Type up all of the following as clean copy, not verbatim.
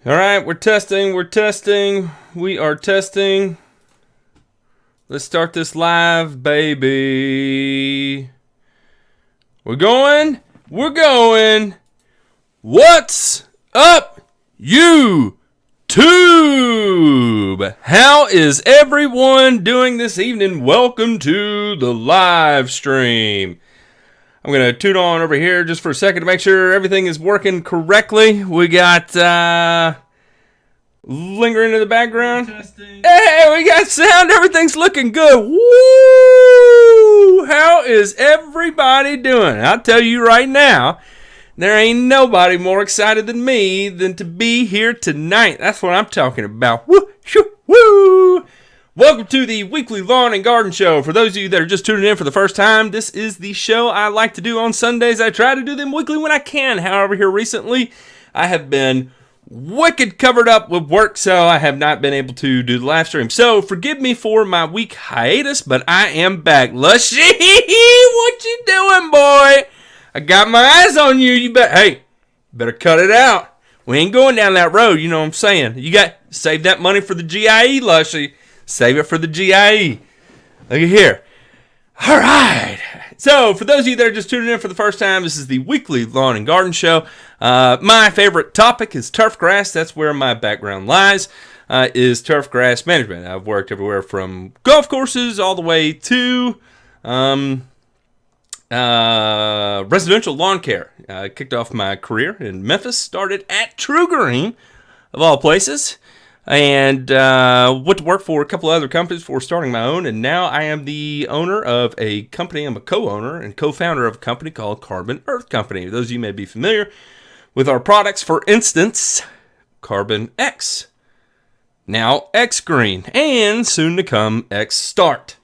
All right, we're testing. We are testing. Let's start this live, baby. We're going. What's up, YouTube? How is everyone doing this evening? Welcome to the live stream. I'm going to tune on over here just for a second to make sure everything is working correctly. We got lingering in the background. Testing. Hey, we got sound. Everything's looking good. Woo! How is everybody doing? I'll tell you right now, there ain't nobody more excited than me than to be here tonight. That's what I'm talking about. Woo! Shoo! Woo! Welcome to the weekly lawn and garden show. For those of you that are just tuning in for the first time, this is the show I like to do on Sundays. I try to do them weekly when I can. However, here recently, I have been wicked covered up with work, so I have not been able to do the live stream. So, forgive me for my week hiatus, but I am back. Lushy, what you doing, boy? I got my eyes on you. You better cut it out. We ain't going down that road, you know what I'm saying? You got save that money for the GIE, Lushy. Save it for the GIE. Look at here. All right. So, for those of you that are just tuning in for the first time, this is the weekly lawn and garden show. My favorite topic is turf grass. That's where my background lies, is turf grass management. I've worked everywhere from golf courses all the way to residential lawn care. I kicked off my career in Memphis, started at True Green, of all places. And went to work for a couple of other companies before starting my own. And now I am the owner of a company. I'm a co-owner and co-founder of a company called Carbon Earth Company. Those of you may be familiar with our products. For instance, Carbon X. Now X Green. And soon to come X Start.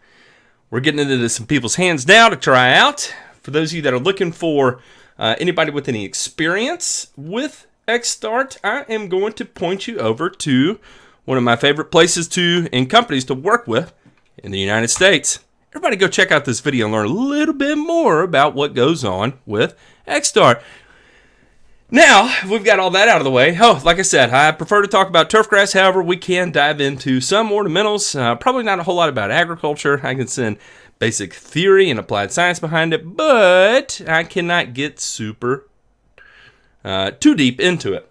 We're getting into some people's hands now to try out. For those of you that are looking for anybody with any experience with X Start, I am going to point you over to one of my favorite places and companies to work with in the United States. Everybody go check out this video and learn a little bit more about what goes on with X Start. Now, we've got all that out of the way. Oh, like I said, I prefer to talk about turfgrass. However, we can dive into some ornamentals. Probably not a whole lot about agriculture. I can send basic theory and applied science behind it, but I cannot get super too deep into it.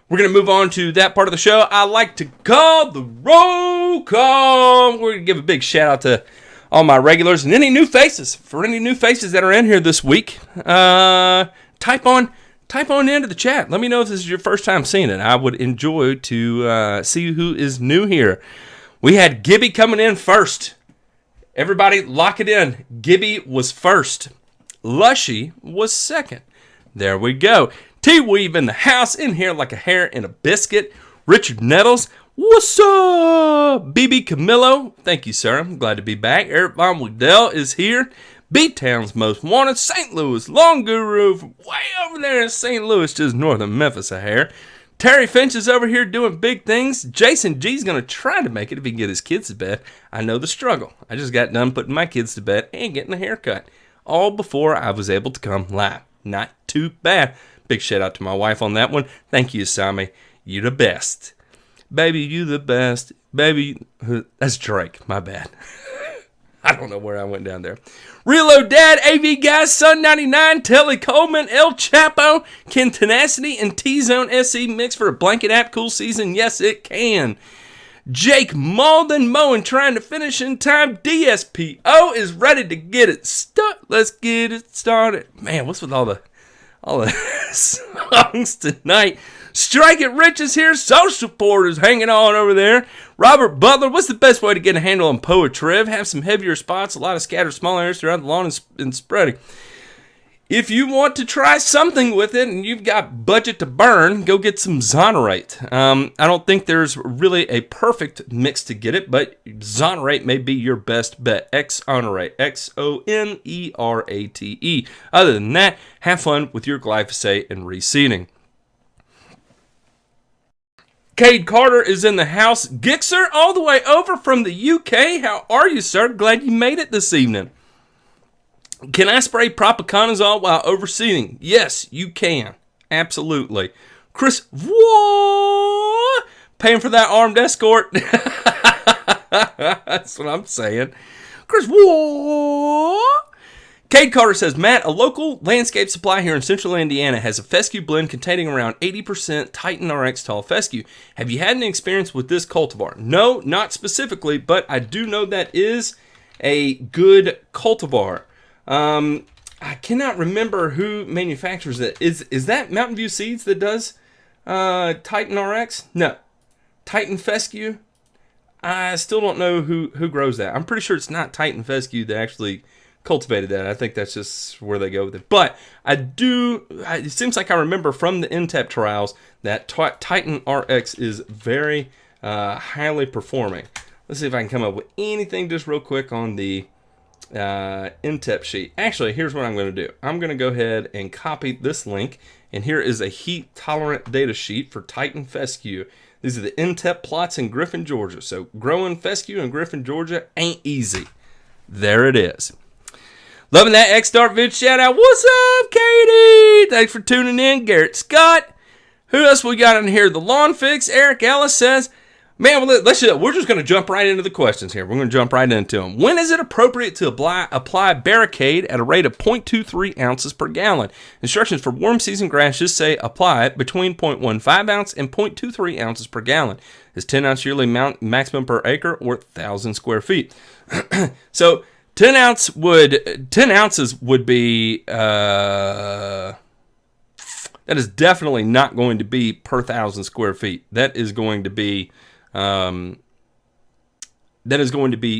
We're going to move on to that part of the show I like to call the roll call. We're going to give a big shout out to all my regulars and any new faces. For any new faces that are in here this week, type on into the chat. Let me know if this is your first time seeing it. I would enjoy to see who is new here. We had Gibby coming in first. Everybody lock it in. Gibby was first. Lushy was second. There we go. T-Weave in the house, in here like a hair in a biscuit. Richard Nettles, what's up? BB Camillo, thank you, sir. I'm glad to be back. Eric Von Waddell is here. B-Town's Most Wanted. St. Louis, Long Guru, from way over there in St. Louis, just north of Memphis a hair. Terry Finch is over here doing big things. Jason G's going to try to make it if he can get his kids to bed. I know the struggle. I just got done putting my kids to bed and getting a haircut. All before I was able to come live. Not too bad. Big shout out to my wife on that one. Thank you, Sami. You the best. Baby, you the best. Baby, that's Drake. My bad. I don't know where I went down there. Reload Dad, AV Guys, Sun 99, Telly Coleman, El Chapo, can Tenacity and T-Zone SE mix for a blanket app cool season? Yes, it can. Jake Malden mowing, trying to finish in time. DSPO is ready to get it started. Let's get it started. Man, what's with all the songs tonight? Strike It Rich is here. Social Support is hanging on over there. Robert Butler, what's the best way to get a handle on poetry? Have some heavier spots, a lot of scattered small areas throughout the lawn and spreading. If you want to try something with it and you've got budget to burn, go get some Zonerate. I don't think there's really a perfect mix to get it, but Zonerate may be your best bet. Xonerate. Xonerate. Other than that, have fun with your glyphosate and reseeding. Cade Carter is in the house. Gixer, all the way over from the UK. How are you, sir? Glad you made it this evening. Can I spray propiconazole while overseeding? Yes, you can. Absolutely. Chris, what? paying for that armed escort. That's what I'm saying. Chris, what? Cade Carter says, Matt, a local landscape supply here in central Indiana has a fescue blend containing around 80% Titan RX tall fescue. Have you had any experience with this cultivar? No, not specifically, but I do know that is a good cultivar. I cannot remember who manufactures it. Is that Mountain View Seeds that does Titan RX? No. Titan Fescue? I still don't know who grows that. I'm pretty sure it's not Titan Fescue that actually cultivated that. I think that's just where they go with it. But it seems like I remember from the NTEP trials that Titan RX is very highly performing. Let's see if I can come up with anything just real quick on the NTEP sheet. Actually, here's what I'm going to do. I'm going to go ahead and copy this link, and here is a heat tolerant data sheet for Titan Fescue. These are the NTEP plots in Griffin, Georgia. So growing fescue in Griffin, Georgia ain't easy. There it is. Loving that X-Start vid shout out. What's up, Katie? Thanks for tuning in. Garrett Scott. Who else we got in here? The Lawn Fix. Eric Ellis says, man, we're just going to jump right into the questions here. We're going to jump right into them. When is it appropriate to apply Barricade at a rate of 0.23 ounces per gallon? Instructions for warm season grass just say apply between 0.15 ounce and 0.23 ounces per gallon. Is 10 ounce yearly maximum per acre or 1,000 square feet? So 10 ounces would be, that is definitely not going to be per 1,000 square feet. That is going to be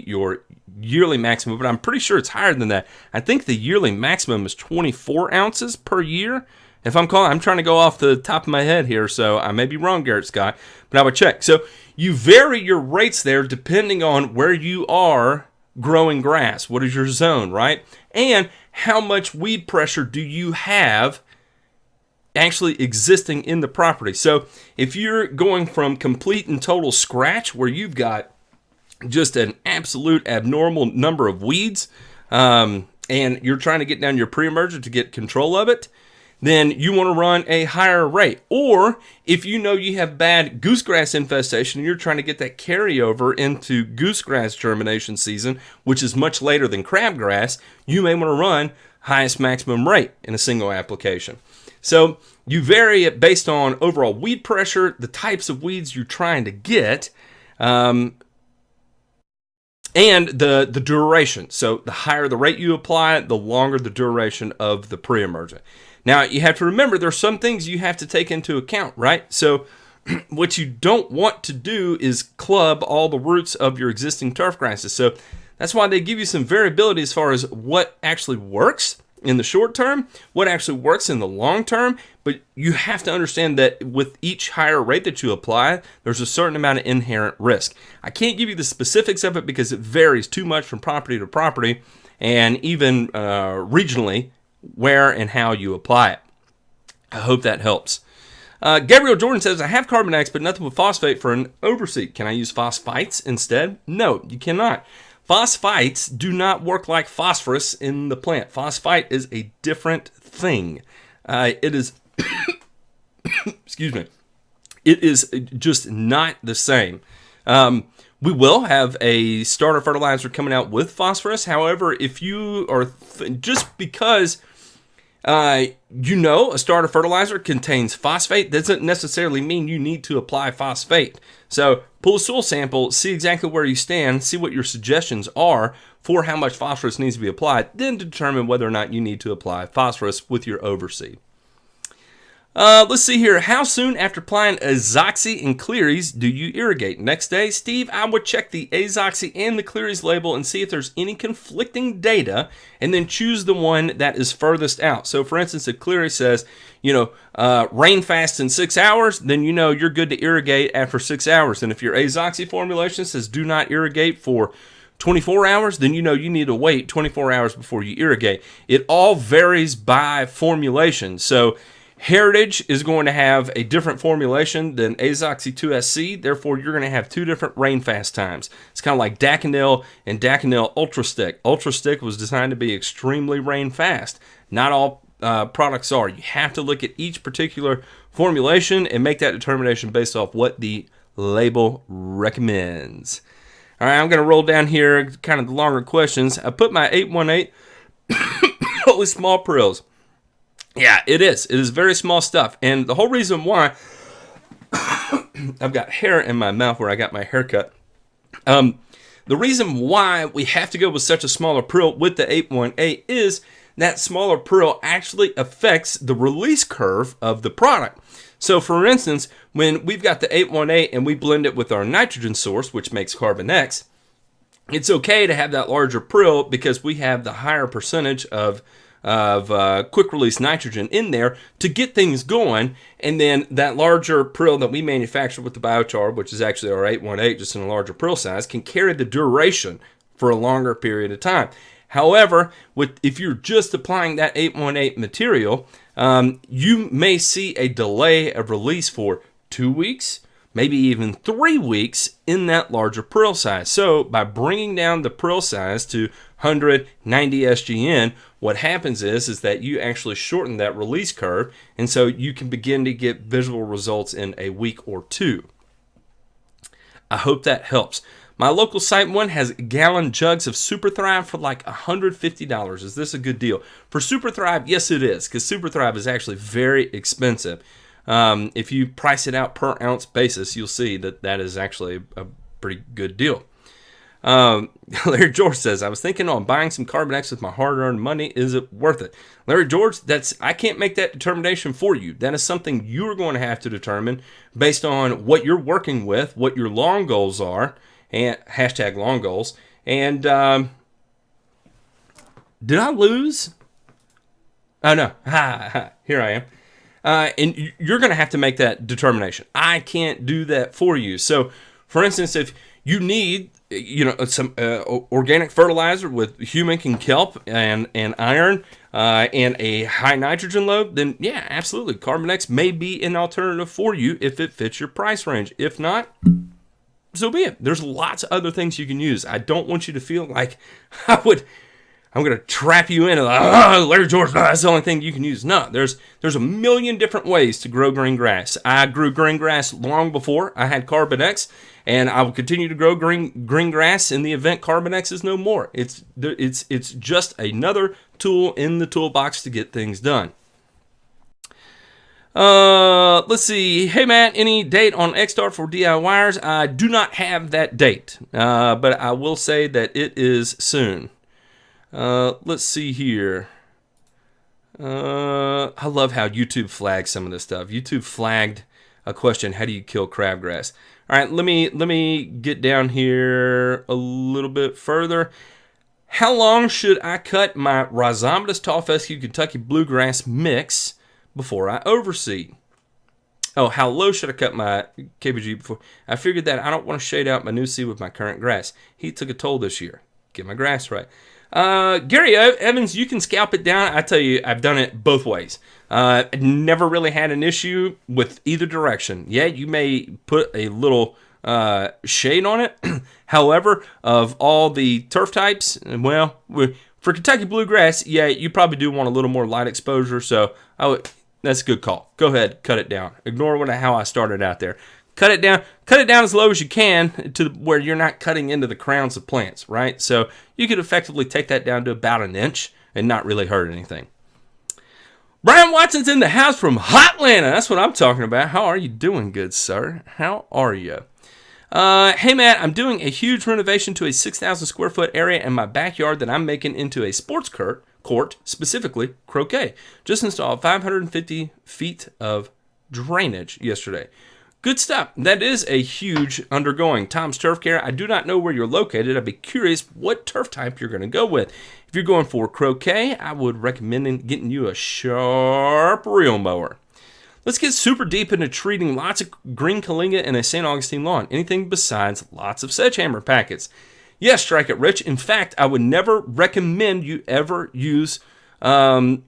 your yearly maximum, but I'm pretty sure it's higher than that. I think the yearly maximum is 24 ounces per year. If I'm trying to go off the top of my head here, so I may be wrong, Garrett Scott, but I would check. So you vary your rates there depending on where you are growing grass. What is your zone, right? And how much weed pressure do you have actually existing in the property? So if you're going from complete and total scratch where you've got just an absolute abnormal number of weeds, and you're trying to get down your pre-emerger to get control of it, then you want to run a higher rate. Or if you know you have bad goosegrass infestation and you're trying to get that carryover into goosegrass germination season, which is much later than crabgrass, you may want to run highest maximum rate in a single application. So you vary it based on overall weed pressure, the types of weeds you're trying to get, and the duration. So the higher the rate you apply, the longer the duration of the pre-emergent. Now, you have to remember there's some things you have to take into account, right? So what you don't want to do is club all the roots of your existing turf grasses. So that's why they give you some variability as far as what actually works in the short term, what actually works in the long term. But you have to understand that with each higher rate that you apply, there's a certain amount of inherent risk. I can't give you the specifics of it because it varies too much from property to property and even regionally where and how you apply it. I hope that helps. Gabriel Jordan says, I have Carbon X, but nothing with phosphate for an overseed. Can I use phosphites instead? No, you cannot. Phosphites do not work like phosphorus in the plant. Phosphite is a different thing. It is, excuse me, it is just not the same. We will have a starter fertilizer coming out with phosphorus. However, if you are, just because a starter fertilizer contains phosphate doesn't necessarily mean you need to apply phosphate. So pull a soil sample, see exactly where you stand, see what your suggestions are for how much phosphorus needs to be applied, then determine whether or not you need to apply phosphorus with your overseed. Let's see here. How soon after applying Azoxy and Clearies do you irrigate? Next day, Steve, I would check the Azoxy and the Clearies label and see if there's any conflicting data and then choose the one that is furthest out. So for instance, if Clearies says, rain fast in 6 hours, then you're good to irrigate after 6 hours. And if your Azoxy formulation says do not irrigate for 24 hours, then you need to wait 24 hours before you irrigate. It all varies by formulation. So Heritage is going to have a different formulation than Azoxy 2SC, therefore you're going to have two different rain fast times. It's kind of like Daconil and Daconil Ultra Stick. Ultra Stick was designed to be extremely rain fast. Not all products are. You have to look at each particular formulation and make that determination based off what the label recommends. All right, I'm going to roll down here kind of the longer questions. I put my 818 holy small prills. Yeah, it is. It is very small stuff. And the whole reason why I've got hair in my mouth where I got my hair cut. The reason why we have to go with such a smaller prill with the 818 is that smaller prill actually affects the release curve of the product. So for instance, when we've got the 818 and we blend it with our nitrogen source, which makes Carbon X, it's okay to have that larger prill because we have the higher percentage of quick release nitrogen in there to get things going, and then that larger prill that we manufacture with the biochar, which is actually our 818 just in a larger prill size, can carry the duration for a longer period of time. However, if you're just applying that 818 material, you may see a delay of release for 2 weeks, maybe even 3 weeks in that larger prill size. So by bringing down the prill size to 190 SGN, what happens is that you actually shorten that release curve, and so you can begin to get visual results in a week or two. I hope that helps. My local site one has gallon jugs of Super Thrive for like $150. Is this a good deal? For Super Thrive, yes it is, because Super Thrive is actually very expensive. If you price it out per ounce basis, you'll see that that is actually a pretty good deal. Larry George says, I was thinking on buying some Carbon X with my hard-earned money. Is it worth it? Larry George, I can't make that determination for you. That is something you're going to have to determine based on what you're working with, what your long goals are, and hashtag long goals. And did I lose? Oh, no. Here I am. And you're going to have to make that determination. I can't do that for you. So, for instance, if you need some organic fertilizer with humic and kelp and iron and a high nitrogen load, then yeah, absolutely, Carbon X may be an alternative for you if it fits your price range. If not, so be it. There's lots of other things you can use. I don't want you to feel like I'm going to trap you into Larry George, that's the only thing you can use. No, there's a million different ways to grow green grass. I grew green grass long before I had Carbon X, and I will continue to grow green grass in the event Carbon X is no more. It's just another tool in the toolbox to get things done. Let's see. Hey, Matt, any date on X-Start for DIYers? I do not have that date, but I will say that it is soon. Let's see here. I love how YouTube flags some of this stuff. YouTube flagged a question, how do you kill crabgrass? All right, let me get down here a little bit further. How long should I cut my Rhizomatous Tall Fescue Kentucky Bluegrass mix before I overseed? Oh, how low should I cut my KBG before? I figured that I don't want to shade out my new seed with my current grass. Heat took a toll this year. Get my grass right. Gary Evans, you can scalp it down. I tell you, I've done it both ways. Never really had an issue with either direction. Yeah, you may put a little shade on it. However, of all the turf types, well, for Kentucky Bluegrass, yeah, you probably do want a little more light exposure. So that's a good call. Go ahead, cut it down. Ignore how I started out there. Cut it down as low as you can to where you're not cutting into the crowns of plants, right? So you could effectively take that down to about an inch and not really hurt anything. Brian Watson's in the house from Hotlanta. That's what I'm talking about. How are you doing, good sir? How are you? Hey, Matt, I'm doing a huge renovation to a 6,000 square foot area in my backyard that I'm making into a sports court, specifically croquet. Just installed 550 feet of drainage yesterday. Good stuff. That is a huge undergoing. Tom's Turf Care. I do not know where you're located. I'd be curious what turf type you're going to go with. If you're going for croquet, I would recommend getting you a sharp reel mower. Let's get super deep into treating lots of green Kalinga in a St. Augustine lawn. Anything besides lots of sedgehammer packets. Yes, Strike It Rich. In fact, I would never recommend you ever use sedgehammer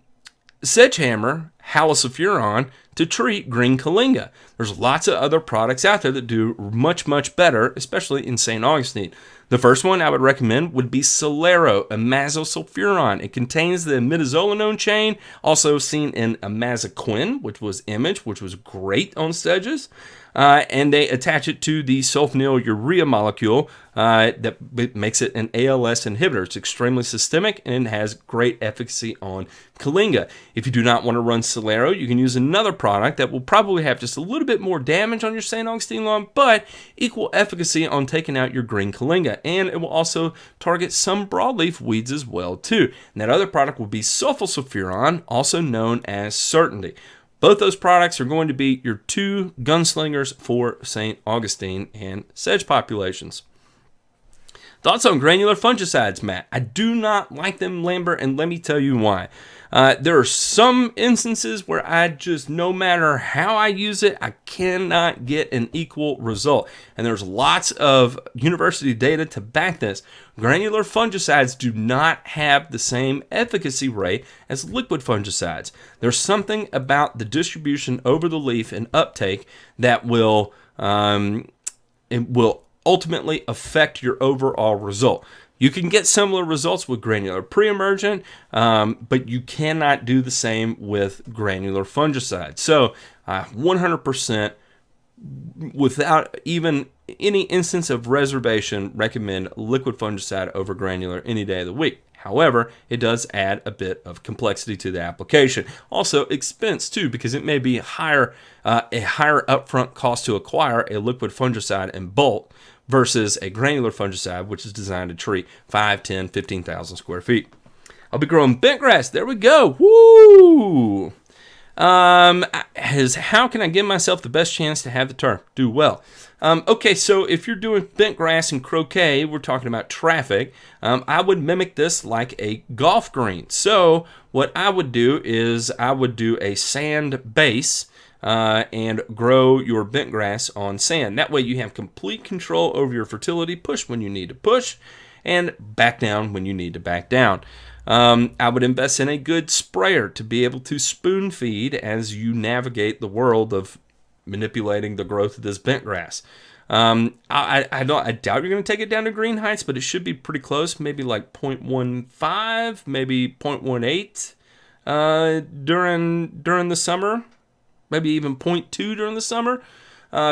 halosulfuron to treat green Kalinga. There's lots of other products out there that do much, much better, especially in St. Augustine. The first one I would recommend would be Solero imazosulfuron. It contains the midazolinone chain, also seen in imazaquin, which was Image, which was great on sedges. and they attach it to the sulfonylurea molecule that makes it an ALS inhibitor. It's extremely systemic and has great efficacy on Kalinga. If you do not want to run Solero, you can use another product that will probably have just a little bit more damage on your St. Augustine lawn, but equal efficacy on taking out your green Kalinga. And it will also target some broadleaf weeds as well too. And that other product will be sulfosulfuron, also known as Certainty. Both those products are going to be your two gunslingers for St. Augustine and sedge populations. Thoughts on granular fungicides, Matt? I do not like them, Lambert, and let me tell you why. There are some instances where I just, no matter how I use it, I cannot get an equal result. And there's lots of university data to back this. Granular fungicides do not have the same efficacy rate as liquid fungicides. There's something about the distribution over the leaf and uptake that will ultimately affect your overall result. You can get similar results with granular pre-emergent, but you cannot do the same with granular fungicide. So 100%, without even any instance of reservation, recommend liquid fungicide over granular any day of the week. However, it does add a bit of complexity to the application. Also, expense too, because it may be a higher upfront cost to acquire a liquid fungicide in bulk versus a granular fungicide, which is designed to treat 5, 10, 15,000 square feet. I'll be growing bentgrass. There we go. Woo! How can I give myself the best chance to have the turf do well? Okay, so if you're doing bentgrass and croquet, we're talking about traffic. I would mimic this like a golf green. So what I would do is I would do a sand base and grow your bentgrass on sand. That way you have complete control over your fertility. Push when you need to push and back down when you need to back down. I would invest in a good sprayer to be able to spoon feed as you navigate the world of manipulating the growth of this bentgrass. I doubt you're going to take it down to green heights, but it should be pretty close, maybe like 0.15, maybe 0.18 during the summer, maybe even 0.2 during the summer.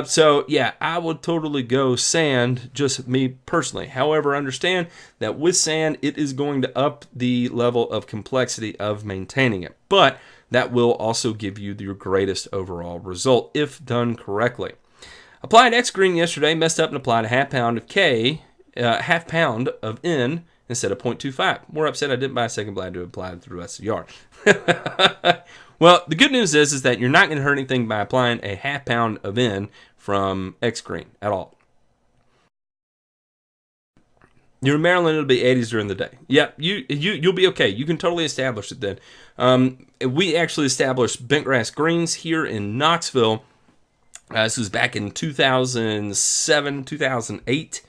So yeah, I would totally go sand, just me personally. However, understand that with sand, it is going to up the level of complexity of maintaining it. But that will also give you your greatest overall result if done correctly. Applied X green yesterday, messed up and applied a half pound of N instead of 0.25. More upset I didn't buy a second blade to apply it to the rest of the yard. Well, the good news is that you're not going to hurt anything by applying a half pound of N from X green at all. You're in Maryland, it'll be 80s during the day. Yep, you'll be okay. You can totally establish it then. We actually established bentgrass greens here in Knoxville. This was back in 2007, 2008,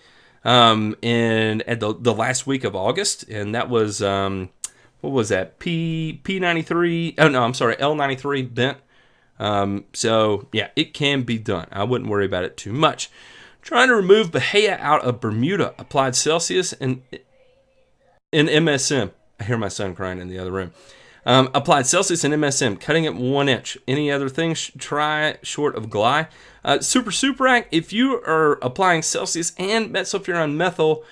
and at the last week of August, and that was what was that? P93? Oh no, I'm sorry, L93 bent. So yeah, it can be done. I wouldn't worry about it too much. Trying to remove Bahia out of Bermuda. Applied Celsius and MSM. I hear my son crying in the other room. Applied Celsius and MSM, cutting it 1 inch. Any other things? Try short of Gly. Super Superac, if you are applying Celsius and metsulfuron methyl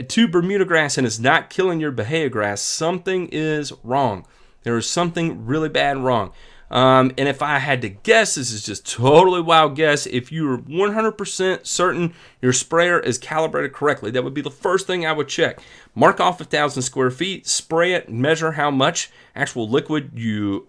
to Bermuda grass and it's not killing your Bahia grass, something is wrong. There is something really bad wrong. And if I had to guess, this is just totally wild guess, if you're 100% certain your sprayer is calibrated correctly, that would be the first thing I would check. Mark off 1,000 square feet, spray it, measure how much actual liquid you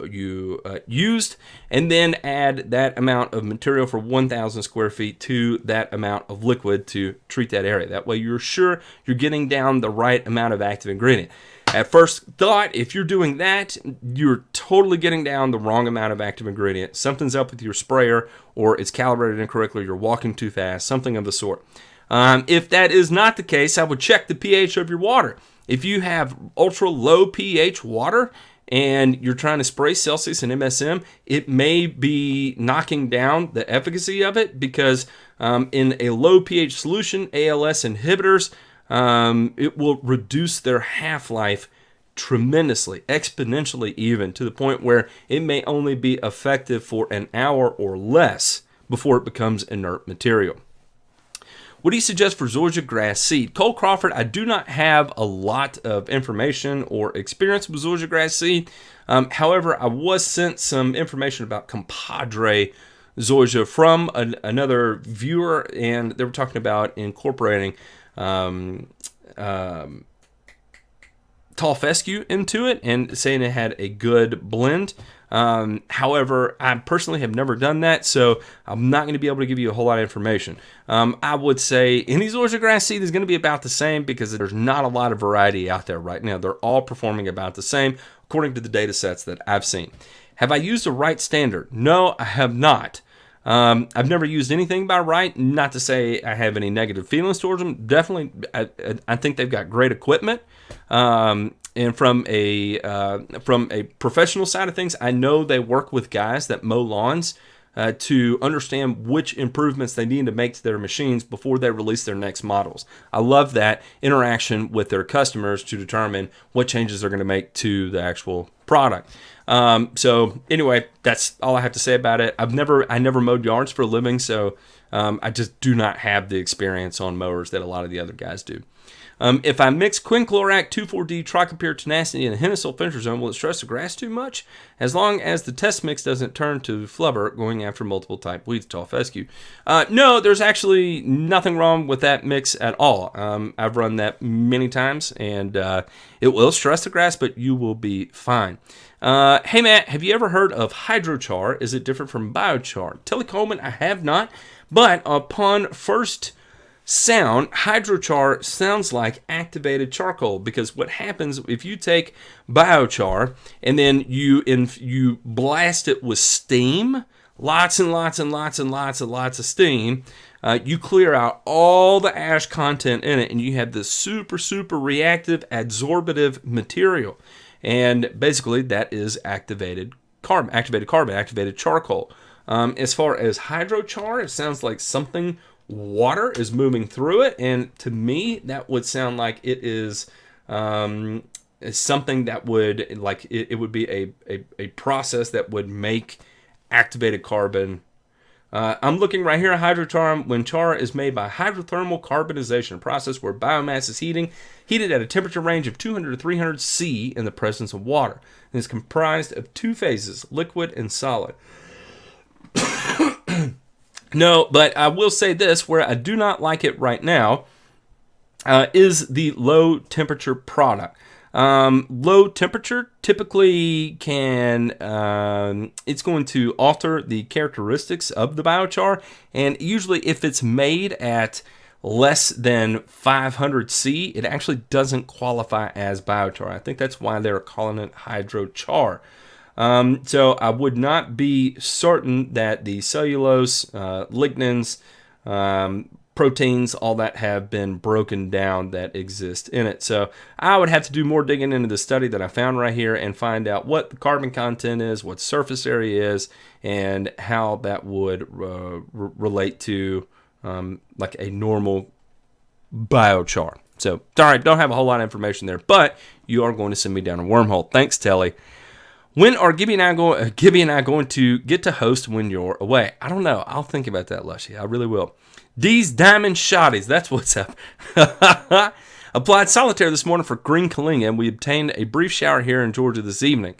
used, and then add that amount of material for 1,000 square feet to that amount of liquid to treat that area. That way you're sure you're getting down the right amount of active ingredient. At first thought, if you're doing that, you're totally getting down the wrong amount of active ingredient. Something's up with your sprayer, or it's calibrated incorrectly, you're walking too fast, something of the sort. If that is not the case, I would check the pH of your water. If you have ultra low pH water and you're trying to spray Celsius and MSM, it may be knocking down the efficacy of it because in a low pH solution, ALS inhibitors, it will reduce their half-life tremendously, exponentially even, to the point where it may only be effective for an hour or less before it becomes inert material. What do you suggest for zoysia grass seed? Cole Crawford, I do not have a lot of information or experience with zoysia grass seed. However, I was sent some information about compadre zoysia from another viewer, and they were talking about incorporating tall fescue into it and saying it had a good blend. However, I personally have never done that, so I'm not going to be able to give you a whole lot of information. I would say any zoysia grass seed is going to be about the same because there's not a lot of variety out there right now. They're all performing about the same according to the data sets that I've seen. Have I used the right standard? No, I have not. I've never used anything by Right. Not to say I have any negative feelings towards them. Definitely, I think they've got great equipment. And from a professional side of things, I know they work with guys that mow lawns to understand which improvements they need to make to their machines before they release their next models. I love that interaction with their customers to determine what changes they're going to make to the actual product. So anyway, that's all I have to say about it. I never mowed yards for a living, so I just do not have the experience on mowers that a lot of the other guys do. If I mix quinclorac, 2,4-D, tricopyr, tenacity, and Hennessyl fentrozone, will it stress the grass too much? As long as the test mix doesn't turn to flubber going after multiple type weeds, tall fescue. No, there's actually nothing wrong with that mix at all. I've run that many times, and it will stress the grass, but you will be fine. Hey, Matt, have you ever heard of hydrochar? Is it different from biochar? Tilly Coleman, I have not, but upon first sound, hydrochar sounds like activated charcoal, because what happens if you take biochar and then you blast it with steam, lots and lots and lots and lots and lots of steam, you clear out all the ash content in it, and you have this super reactive adsorbative material, and basically that is activated carbon, activated charcoal. As far as hydrochar, it sounds like water is moving through it, and to me that would sound like it is something that would, like, it would be a process that would make activated carbon. I'm looking right here at hydrochar. When char is made by hydrothermal carbonization, a process where biomass is heated at a temperature range of 200 to 300 C in the presence of water, and is comprised of two phases, liquid and solid. No, but I will say this, where I do not like it right now is the low temperature product. Low temperature typically can, it's going to alter the characteristics of the biochar, and usually if it's made at less than 500 C, it actually doesn't qualify as biochar. I think that's why they're calling it hydrochar. So I would not be certain that the cellulose, lignins, proteins, all that have been broken down that exist in it. So I would have to do more digging into the study that I found right here and find out what the carbon content is, what surface area is, and how that would relate to like a normal biochar. So, sorry, don't have a whole lot of information there, but you are going to send me down a wormhole. Thanks, Telly. When are Gibby and I going to get to host when you're away? I don't know. I'll think about that, Lushy. I really will. D's Diamond Shotties. That's what's up. Applied solitaire this morning for green Kalinga, and we obtained a brief shower here in Georgia this evening.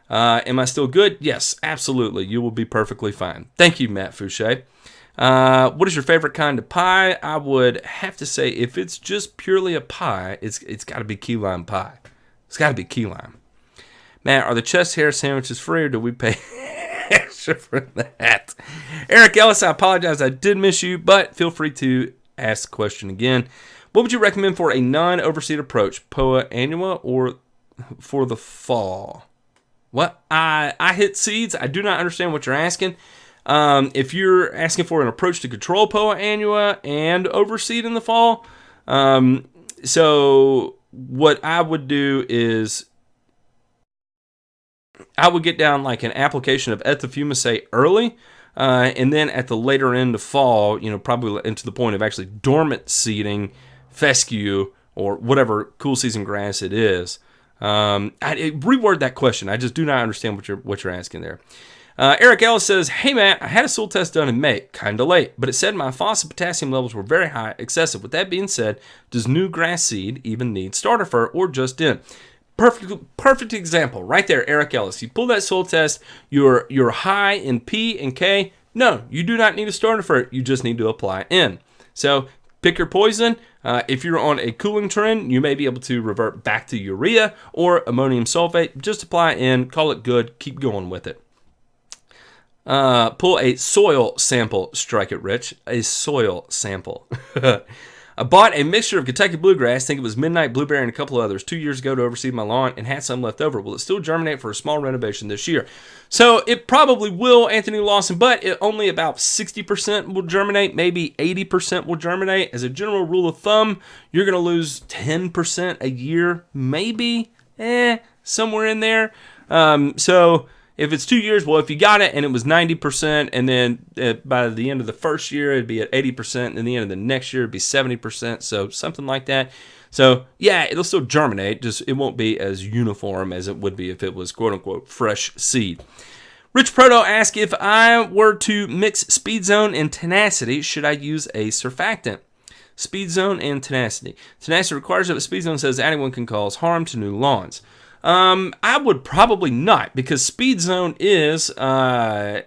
Am I still good? Yes, absolutely. You will be perfectly fine. Thank you, Matt Fouché. What is your favorite kind of pie? I would have to say, if it's just purely a pie, it's got to be key lime pie. It's got to be key lime. Matt, are the chest hair sandwiches free, or do we pay extra for that? Eric Ellis, I apologize. I did miss you, but feel free to ask the question again. What would you recommend for a non-overseed approach, Poa annua or for the fall? What? I hit seeds. I do not understand what you're asking. If you're asking for an approach to control Poa annua and overseed in the fall, so what I would do is I would get down like an application of ethofumicate early, and then at the later end of fall, probably into the point of actually dormant seeding fescue or whatever cool season grass it is. Reword that question. I just do not understand what you're asking there. Eric Ellis says, hey Matt, I had a soil test done in May, kind of late, but it said my phosphate potassium levels were very high, excessive. With that being said, does new grass seed even need starter fur or just in? Perfect example right there, Eric Ellis. You pull that soil test, you're high in P and K. No, you do not need a starter fur. You just need to apply in. So pick your poison. If you're on a cooling trend, you may be able to revert back to urea or ammonium sulfate. Just apply in, call it good, keep going with it. Pull a soil sample, strike it rich, a soil sample. I bought a mixture of Kentucky Bluegrass, I think it was Midnight Blueberry and a couple of others 2 years ago to overseed my lawn and had some left over. Will it still germinate for a small renovation this year? So it probably will, Anthony Lawson, but only about 60% will germinate, maybe 80% will germinate. As a general rule of thumb, you're going to lose 10% a year, maybe, somewhere in there. So if it's 2 years, well, if you got it and it was 90%, and then by the end of the first year, it'd be at 80%, and the end of the next year, it'd be 70%, so something like that. So, yeah, it'll still germinate, just it won't be as uniform as it would be if it was quote-unquote fresh seed. Rich Proto asks, if I were to mix Speed Zone and Tenacity, should I use a surfactant? Speed Zone and Tenacity. Tenacity requires that Speed Zone says anyone can cause harm to new lawns. I would probably not, because Speed Zone is an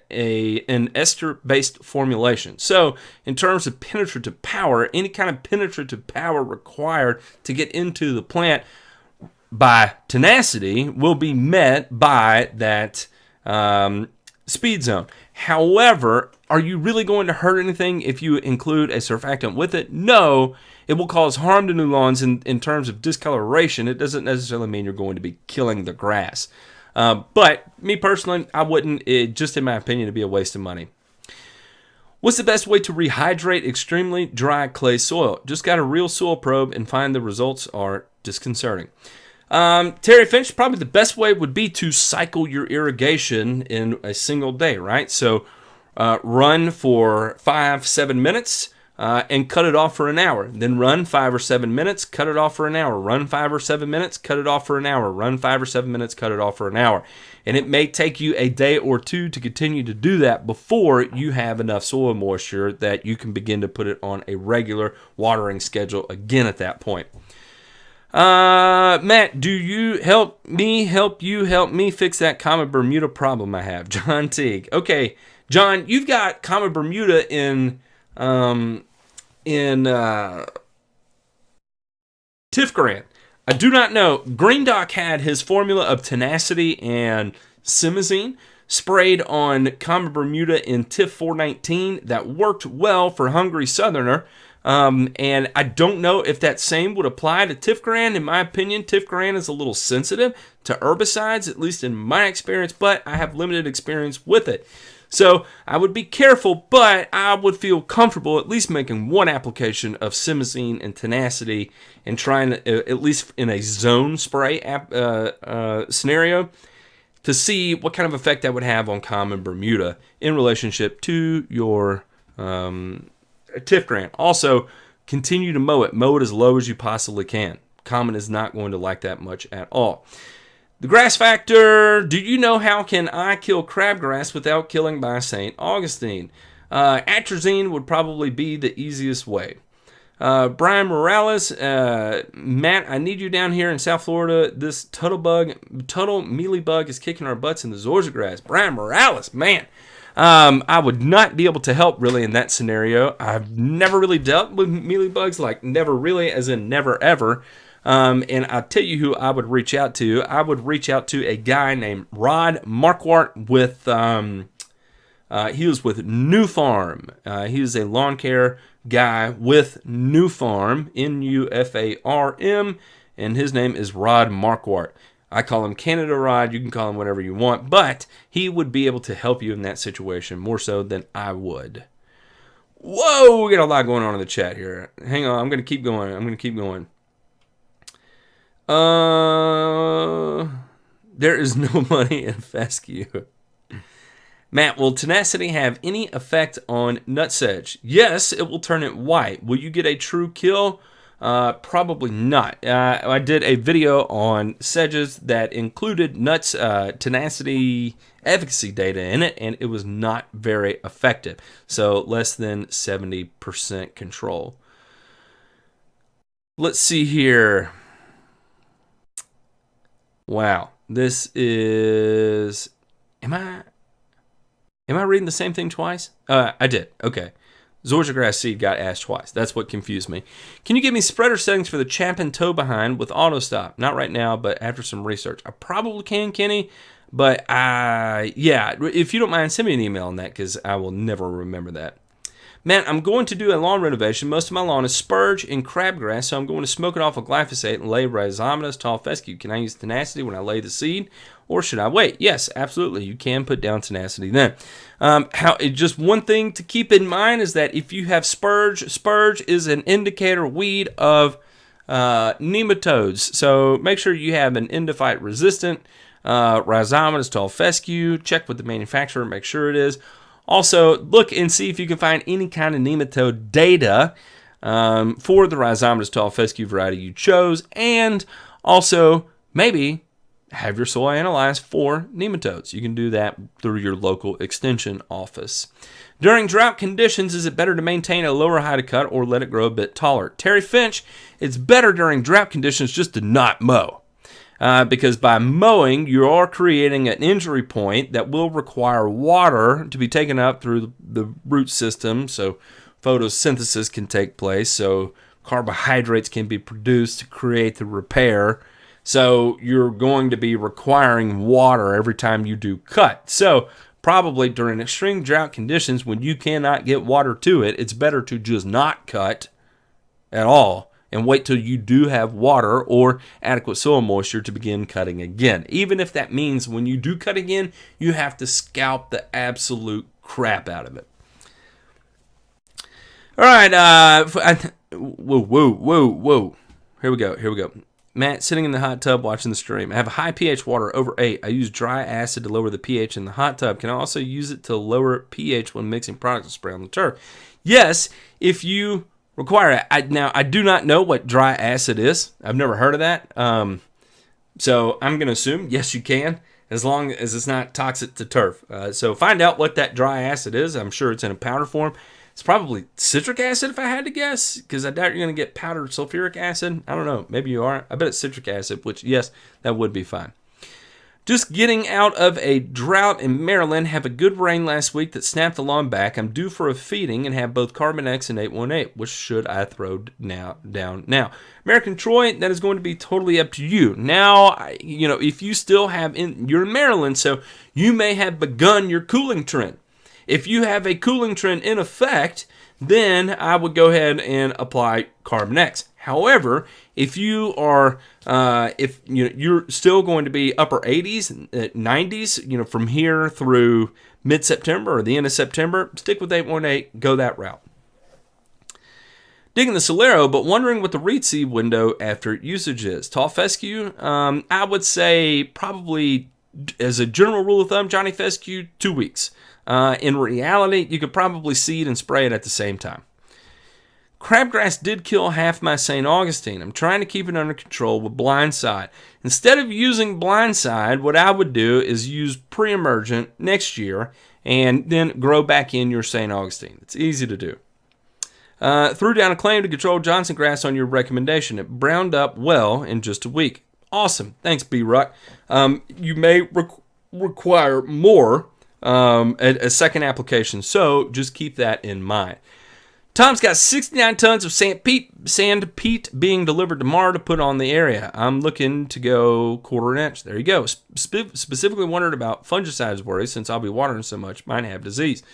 ester-based formulation. So, in terms of penetrative power, any kind of penetrative power required to get into the plant by Tenacity will be met by that Speed Zone. However, are you really going to hurt anything if you include a surfactant with it? No. It will cause harm to new lawns in terms of discoloration. It doesn't necessarily mean you're going to be killing the grass. But me personally, I wouldn't. Just in my opinion, it'd be a waste of money. What's the best way to rehydrate extremely dry clay soil? Just got a real soil probe and find the results are disconcerting. Terry Finch, probably the best way would be to cycle your irrigation in a single day, right? So run for 5-7 minutes. And cut it off for an hour. Then run 5 or 7 minutes, cut it off for an hour. Run 5 or 7 minutes, cut it off for an hour. Run 5 or 7 minutes, cut it off for an hour. And it may take you a day or two to continue to do that before you have enough soil moisture that you can begin to put it on a regular watering schedule again at that point. Matt, do you help me fix that common Bermuda problem I have? John Teague. Okay, John, you've got common Bermuda in Tiff Grant. I do not know. Green Doc had his formula of Tenacity and Simazine sprayed on common Bermuda in Tiff 419 that worked well for Hungry Southerner. And I don't know if that same would apply to Tiff Grant. In my opinion, Tiff Grant is a little sensitive to herbicides, at least in my experience, but I have limited experience with it. So I would be careful, but I would feel comfortable at least making one application of Simazine and Tenacity and trying to, at least in a zone spray scenario, to see what kind of effect that would have on common Bermuda in relationship to your Tiff Grant. Also, continue to mow it. Mow it as low as you possibly can. Common is not going to like that much at all. The Grass Factor, do you know how can I kill crabgrass without killing by St. Augustine? Atrazine would probably be the easiest way. Brian Morales, Matt, I need you down here in South Florida. This total mealy bug is kicking our butts in the Zorza grass. Brian Morales, man. I would not be able to help really in that scenario. I've never really dealt with mealy bugs, like never really, as in never ever. And I'll tell you who I would reach out to. I would reach out to a guy named Rod Marquardt with, he was with NuFarm. He is a lawn care guy with NuFarm, NuFarm, and his name is Rod Marquardt. I call him Canada Rod. You can call him whatever you want, but he would be able to help you in that situation more so than I would. Whoa, we got a lot going on in the chat here. Hang on, I'm going to keep going. There is no money in Fescue. Matt, will Tenacity have any effect on Nutsedge? Yes, it will turn it white. Will you get a true kill? Probably not. I did a video on sedges that included Tenacity efficacy data in it, and it was not very effective. So less than 70% control. Let's see here. Wow, this is... Am I reading the same thing twice? I did. Okay. Zoysia grass seed got asked twice. That's what confused me. Can you give me spreader settings for the Chapin tow behind with auto stop? Not right now, but after some research. I probably can, Kenny. But yeah, if you don't mind, send me an email on that because I will never remember that. Matt, I'm going to do a lawn renovation. Most of my lawn is spurge and crabgrass, so I'm going to smoke it off with glyphosate and lay rhizomatous tall fescue. Can I use tenacity when I lay the seed, or should I wait? Yes, absolutely. You can put down tenacity then. Just one thing to keep in mind is that if you have spurge is an indicator weed of nematodes. So make sure you have an endophyte resistant rhizomatous tall fescue. Check with the manufacturer, make sure it is. Also, look and see if you can find any kind of nematode data for the rhizomatous tall fescue variety you chose, and also maybe have your soil analyzed for nematodes. You can do that through your local extension office. During drought conditions, is it better to maintain a lower height of cut or let it grow a bit taller? Terry Finch, it's better during drought conditions just to not mow. Because by mowing, you are creating an injury point that will require water to be taken up through the root system, so photosynthesis can take place, so carbohydrates can be produced to create the repair. So you're going to be requiring water every time you do cut. So probably during extreme drought conditions, when you cannot get water to it, it's better to just not cut at all and wait till you do have water or adequate soil moisture to begin cutting again. Even if that means when you do cut again, you have to scalp the absolute crap out of it. All right, whoa. Here we go. Matt, sitting in the hot tub watching the stream. I have a high pH water over 8. I use dry acid to lower the pH in the hot tub. Can I also use it to lower pH when mixing products to spray on the turf? Yes, if you require it. Now, I do not know what dry acid is. I've never heard of that. So I'm going to assume, yes, you can, as long as it's not toxic to turf. So find out what that dry acid is. I'm sure it's in a powder form. It's probably citric acid if I had to guess, because I doubt you're going to get powdered sulfuric acid. I don't know. Maybe you are. I bet it's citric acid, which, yes, that would be fine. Just getting out of a drought in Maryland. Have a good rain last week that snapped the lawn back. I'm due for a feeding and have both Carbon X and 818. Which should I throw down now? American Troy, that is going to be totally up to you. Now, if you still have you're in Maryland, so you may have begun your cooling trend. If you have a cooling trend in effect, then I would go ahead and apply Carbon X. However, if you are, you're still going to be upper 80s, 90s, from here through mid-September or the end of September, stick with 818, go that route. Digging the Solero, but wondering what the reed seed window after usage is. Tall fescue, I would say probably, as a general rule of thumb, Johnny Fescue, 2 weeks. In reality, you could probably seed and spray it at the same time. Crabgrass did kill half my St. Augustine. I'm trying to keep it under control with Blindside. Instead of using Blindside, what I would do is use pre-emergent next year and then grow back in your St. Augustine. It's easy to do. Threw down a claim to control Johnson grass on your recommendation. It browned up well in just a week. Awesome. Thanks, B-Ruck. You may require more, a second application, so just keep that in mind. Tom's got 69 tons of sand peat being delivered tomorrow to put on the area. I'm looking to go 1/4 inch. There you go. Specifically wondered about fungicides worries since I'll be watering so much. Might have disease.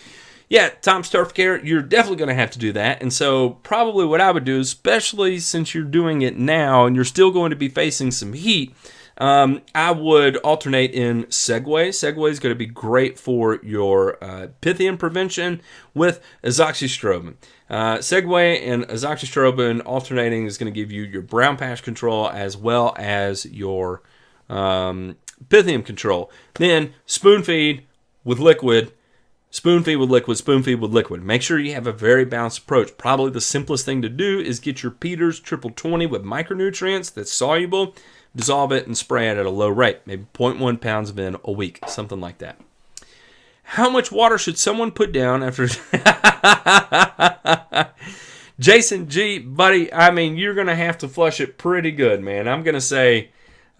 Yeah, Tom's Turf Care, you're definitely going to have to do that. And so probably what I would do, especially since you're doing it now and you're still going to be facing some heat, I would alternate in Segway. Segway is going to be great for your Pythium prevention with Azoxystrobin. Segway and Azoxystrobin alternating is going to give you your brown patch control as well as your Pythium control. Then spoon feed with liquid. Spoon feed with liquid, spoon feed with liquid. Make sure you have a very balanced approach. Probably the simplest thing to do is get your Peters Triple 20 with micronutrients that's soluble, dissolve it, and spray it at a low rate. Maybe 0.1 pounds of in a week, something like that. How much water should someone put down after... Jason G, buddy, I mean, you're going to have to flush it pretty good, man. I'm going to say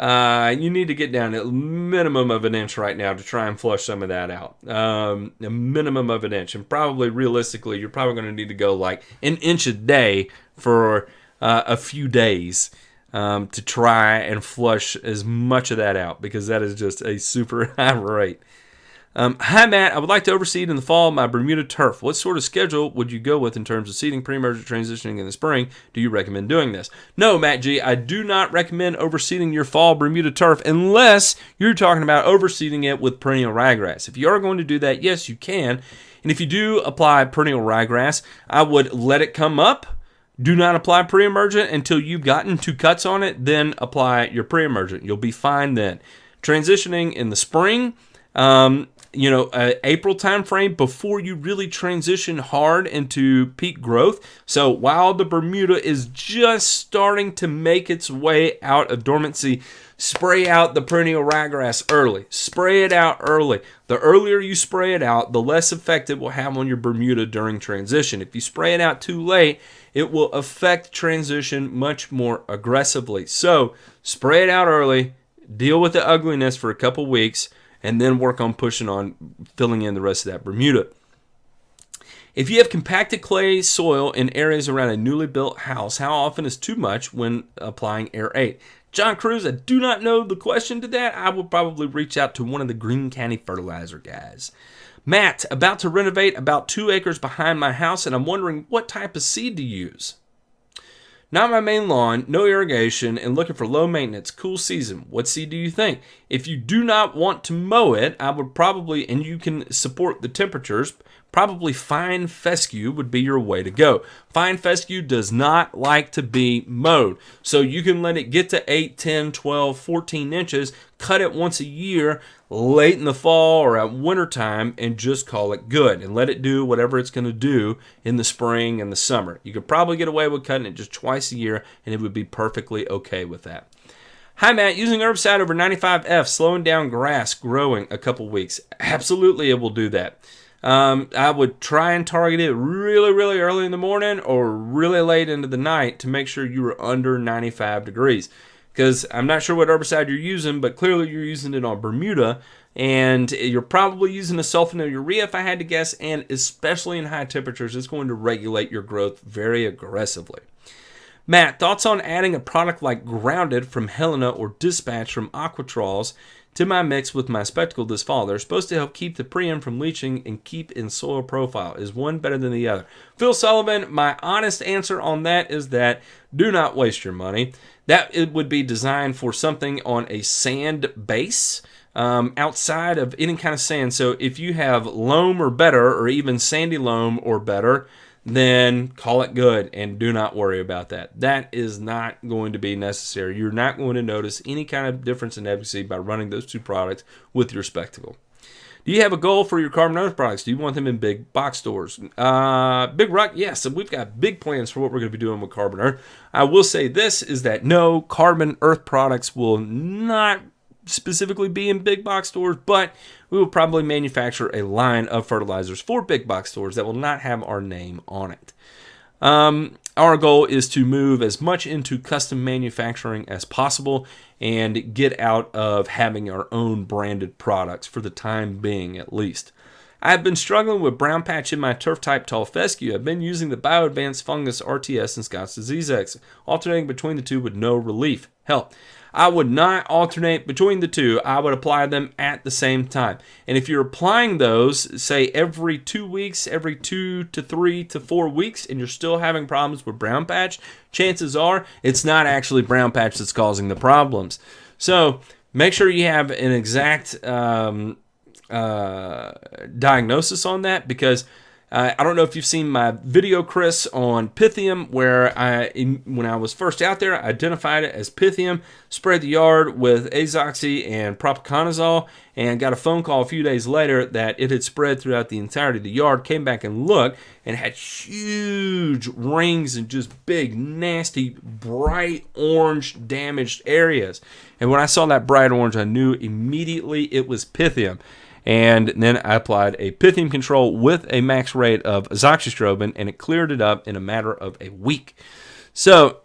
you need to get down at a minimum of an inch right now to try and flush some of that out. A minimum of an inch. And probably, realistically, you're probably going to need to go like an inch a day for a few days to try and flush as much of that out, because that is just a super high rate. Hi, Matt. I would like to overseed in the fall my Bermuda turf. What sort of schedule would you go with in terms of seeding, pre-emergent, transitioning in the spring? Do you recommend doing this? No, Matt G. I do not recommend overseeding your fall Bermuda turf unless you're talking about overseeding it with perennial ryegrass. If you are going to do that, yes, you can. And if you do apply perennial ryegrass, I would let it come up. Do not apply pre-emergent until you've gotten 2 cuts on it. Then apply your pre-emergent. You'll be fine then. Transitioning in the spring, April time frame before you really transition hard into peak growth. So while the Bermuda is just starting to make its way out of dormancy, spray out the perennial ryegrass early. Spray it out early. The earlier you spray it out, the less effect it will have on your Bermuda during transition. If you spray it out too late, it will affect transition much more aggressively. So spray it out early, deal with the ugliness for a couple weeks, and then work on pushing on filling in the rest of that Bermuda. If you have compacted clay soil in areas around a newly built house, how often is too much when applying Aerate? John Cruz, I do not know the question to that. I will probably reach out to one of the Greene County fertilizer guys. Matt, about to renovate about 2 acres behind my house, and I'm wondering what type of seed to use. Not my main lawn, no irrigation, and looking for low maintenance, cool season. What seed do you think? If you do not want to mow it, I would probably, and you can support the temperatures, probably fine fescue would be your way to go. Fine fescue does not like to be mowed. So you can let it get to 8, 10, 12, 14 inches, cut it once a year, late in the fall or at winter time, and just call it good and let it do whatever it's going to do in the spring and the summer. You could probably get away with cutting it just twice a year, and it would be perfectly okay with that. Hi, Matt. Using herbicide over 95F, slowing down grass growing a couple weeks. Absolutely, it will do that. I would try and target it really, really early in the morning or really late into the night to make sure you are under 95 degrees. Because I'm not sure what herbicide you're using, but clearly you're using it on Bermuda, and you're probably using a sulfonylurea if I had to guess, and especially in high temperatures, it's going to regulate your growth very aggressively. Matt, thoughts on adding a product like Grounded from Helena or Dispatch from Aquatrols to my mix with my spectacle this fall? They're supposed to help keep the preem from leaching and keep in soil profile. Is one better than the other? Phil Sullivan, my honest answer on that is that do not waste your money. That it would be designed for something on a sand base outside of any kind of sand. So if you have loam or better, or even sandy loam or better, then call it good and do not worry about that. That is not going to be necessary. You're not going to notice any kind of difference in efficacy by running those 2 products with your spectacle. Do you have a goal for your Carbon Earth products? Do you want them in big box stores? Big Rock, yes. And we've got big plans for what we're going to be doing with Carbon Earth. I will say this is that no, Carbon Earth products will not specifically be in big box stores, but we will probably manufacture a line of fertilizers for big box stores that will not have our name on it. Our goal is to move as much into custom manufacturing as possible and get out of having our own branded products for the time being, at least. I've been struggling with brown patch in my turf type tall fescue. I've been using the BioAdvanced Fungus RTS and Scott's Disease X, alternating between the 2 with no relief. Hell, I would not alternate between the 2. I would apply them at the same time. And if you're applying those, say every 2 weeks, every 2 to 3 to 4 weeks, and you're still having problems with brown patch, chances are it's not actually brown patch that's causing the problems. So make sure you have an exact diagnosis on that, because I don't know if you've seen my video, Chris, on Pythium, where when I was first out there, I identified it as Pythium, sprayed the yard with Azoxy and propiconazole, and got a phone call a few days later that it had spread throughout the entirety of the yard. Came back and looked, and had huge rings and just big, nasty, bright orange damaged areas. And when I saw that bright orange, I knew immediately it was Pythium. And then I applied a Pythium control with a max rate of Azoxystrobin, and it cleared it up in a matter of a week. So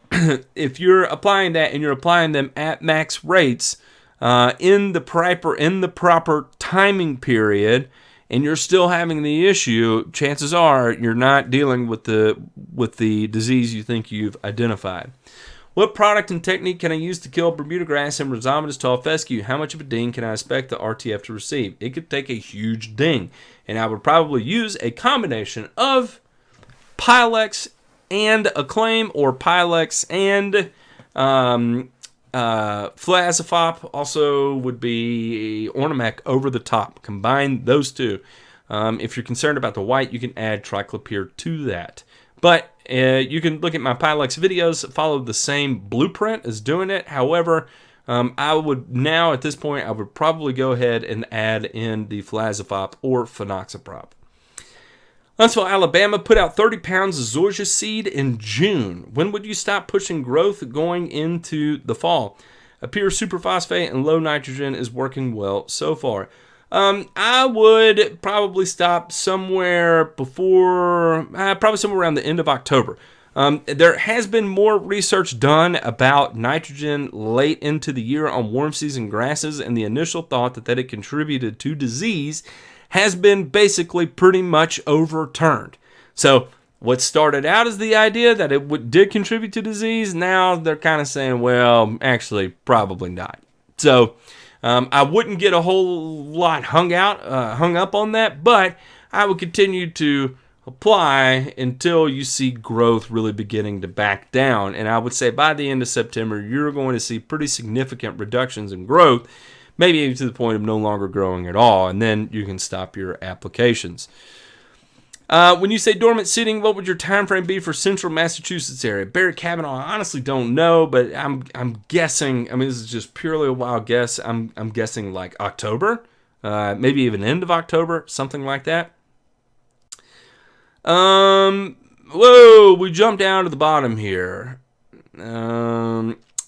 if you're applying that and you're applying them at max rates in the proper timing period, and you're still having the issue, chances are you're not dealing with the disease you think you've identified. What product and technique can I use to kill Bermuda grass and rhizomatous tall fescue? How much of a ding can I expect the RTF to receive? It could take a huge ding, and I would probably use a combination of Pylex and Acclaim, or Pylex and Fluazafop. Also would be Ornamac over the top. Combine those two. If you're concerned about the white, you can add Triclopyr to that. But you can look at my Pylex videos, follow the same blueprint as doing it. However, I would now, at this point, I would probably go ahead and add in the Fluazafop or Phenoxyprop. Huntsville, Alabama put out 30 pounds of zoysia seed in June. When would you stop pushing growth going into the fall? A pure superphosphate and low nitrogen is working well so far. I would probably stop somewhere before, probably somewhere around the end of October. There has been more research done about nitrogen late into the year on warm season grasses, and the initial thought that it contributed to disease has been basically pretty much overturned. So what started out as the idea that it did contribute to disease, now they're kind of saying, well, actually, probably not. So I wouldn't get a whole lot hung up on that, but I would continue to apply until you see growth really beginning to back down. And I would say by the end of September, you're going to see pretty significant reductions in growth, maybe even to the point of no longer growing at all, and then you can stop your applications. When you say dormant seeding, what would your time frame be for central Massachusetts area? Barry Kavanaugh, I honestly don't know, but I'm guessing. I mean, this is just purely a wild guess. I'm guessing like October, maybe even end of October, something like that. Whoa, we jumped down to the bottom here.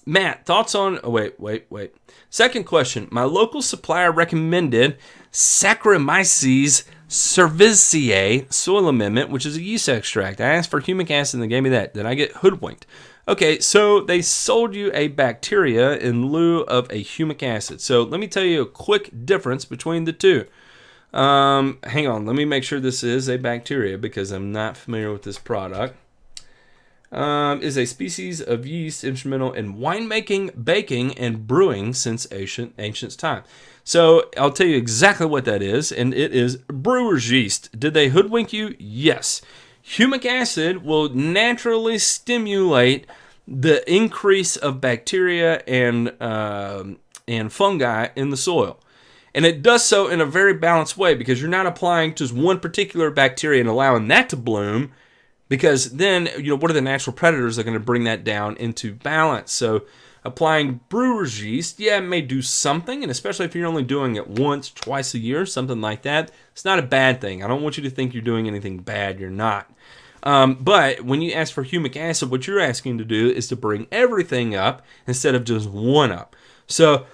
Matt, thoughts on... Oh, wait. Second question. My local supplier recommended Saccharomyces cerevisiae soil amendment, which is a yeast extract. I asked for humic acid and they gave me that. Did I get hoodwinked? Okay, so they sold you a bacteria in lieu of a humic acid. So let me tell you a quick difference between the two. Hang on, let me make sure this is a bacteria because I'm not familiar with this product. Is a species of yeast instrumental in winemaking, baking, and brewing since ancient time. So I'll tell you exactly what that is, and it is brewer's yeast. Did they hoodwink you? Yes. Humic acid will naturally stimulate the increase of bacteria and fungi in the soil. And it does so in a very balanced way because you're not applying just one particular bacteria and allowing that to bloom, because then, what are the natural predators that are going to bring that down into balance? So applying brewer's yeast, yeah, it may do something, and especially if you're only doing it once, twice a year, something like that, it's not a bad thing. I don't want you to think you're doing anything bad. You're not. But when you ask for humic acid, what you're asking to do is to bring everything up instead of just one up. So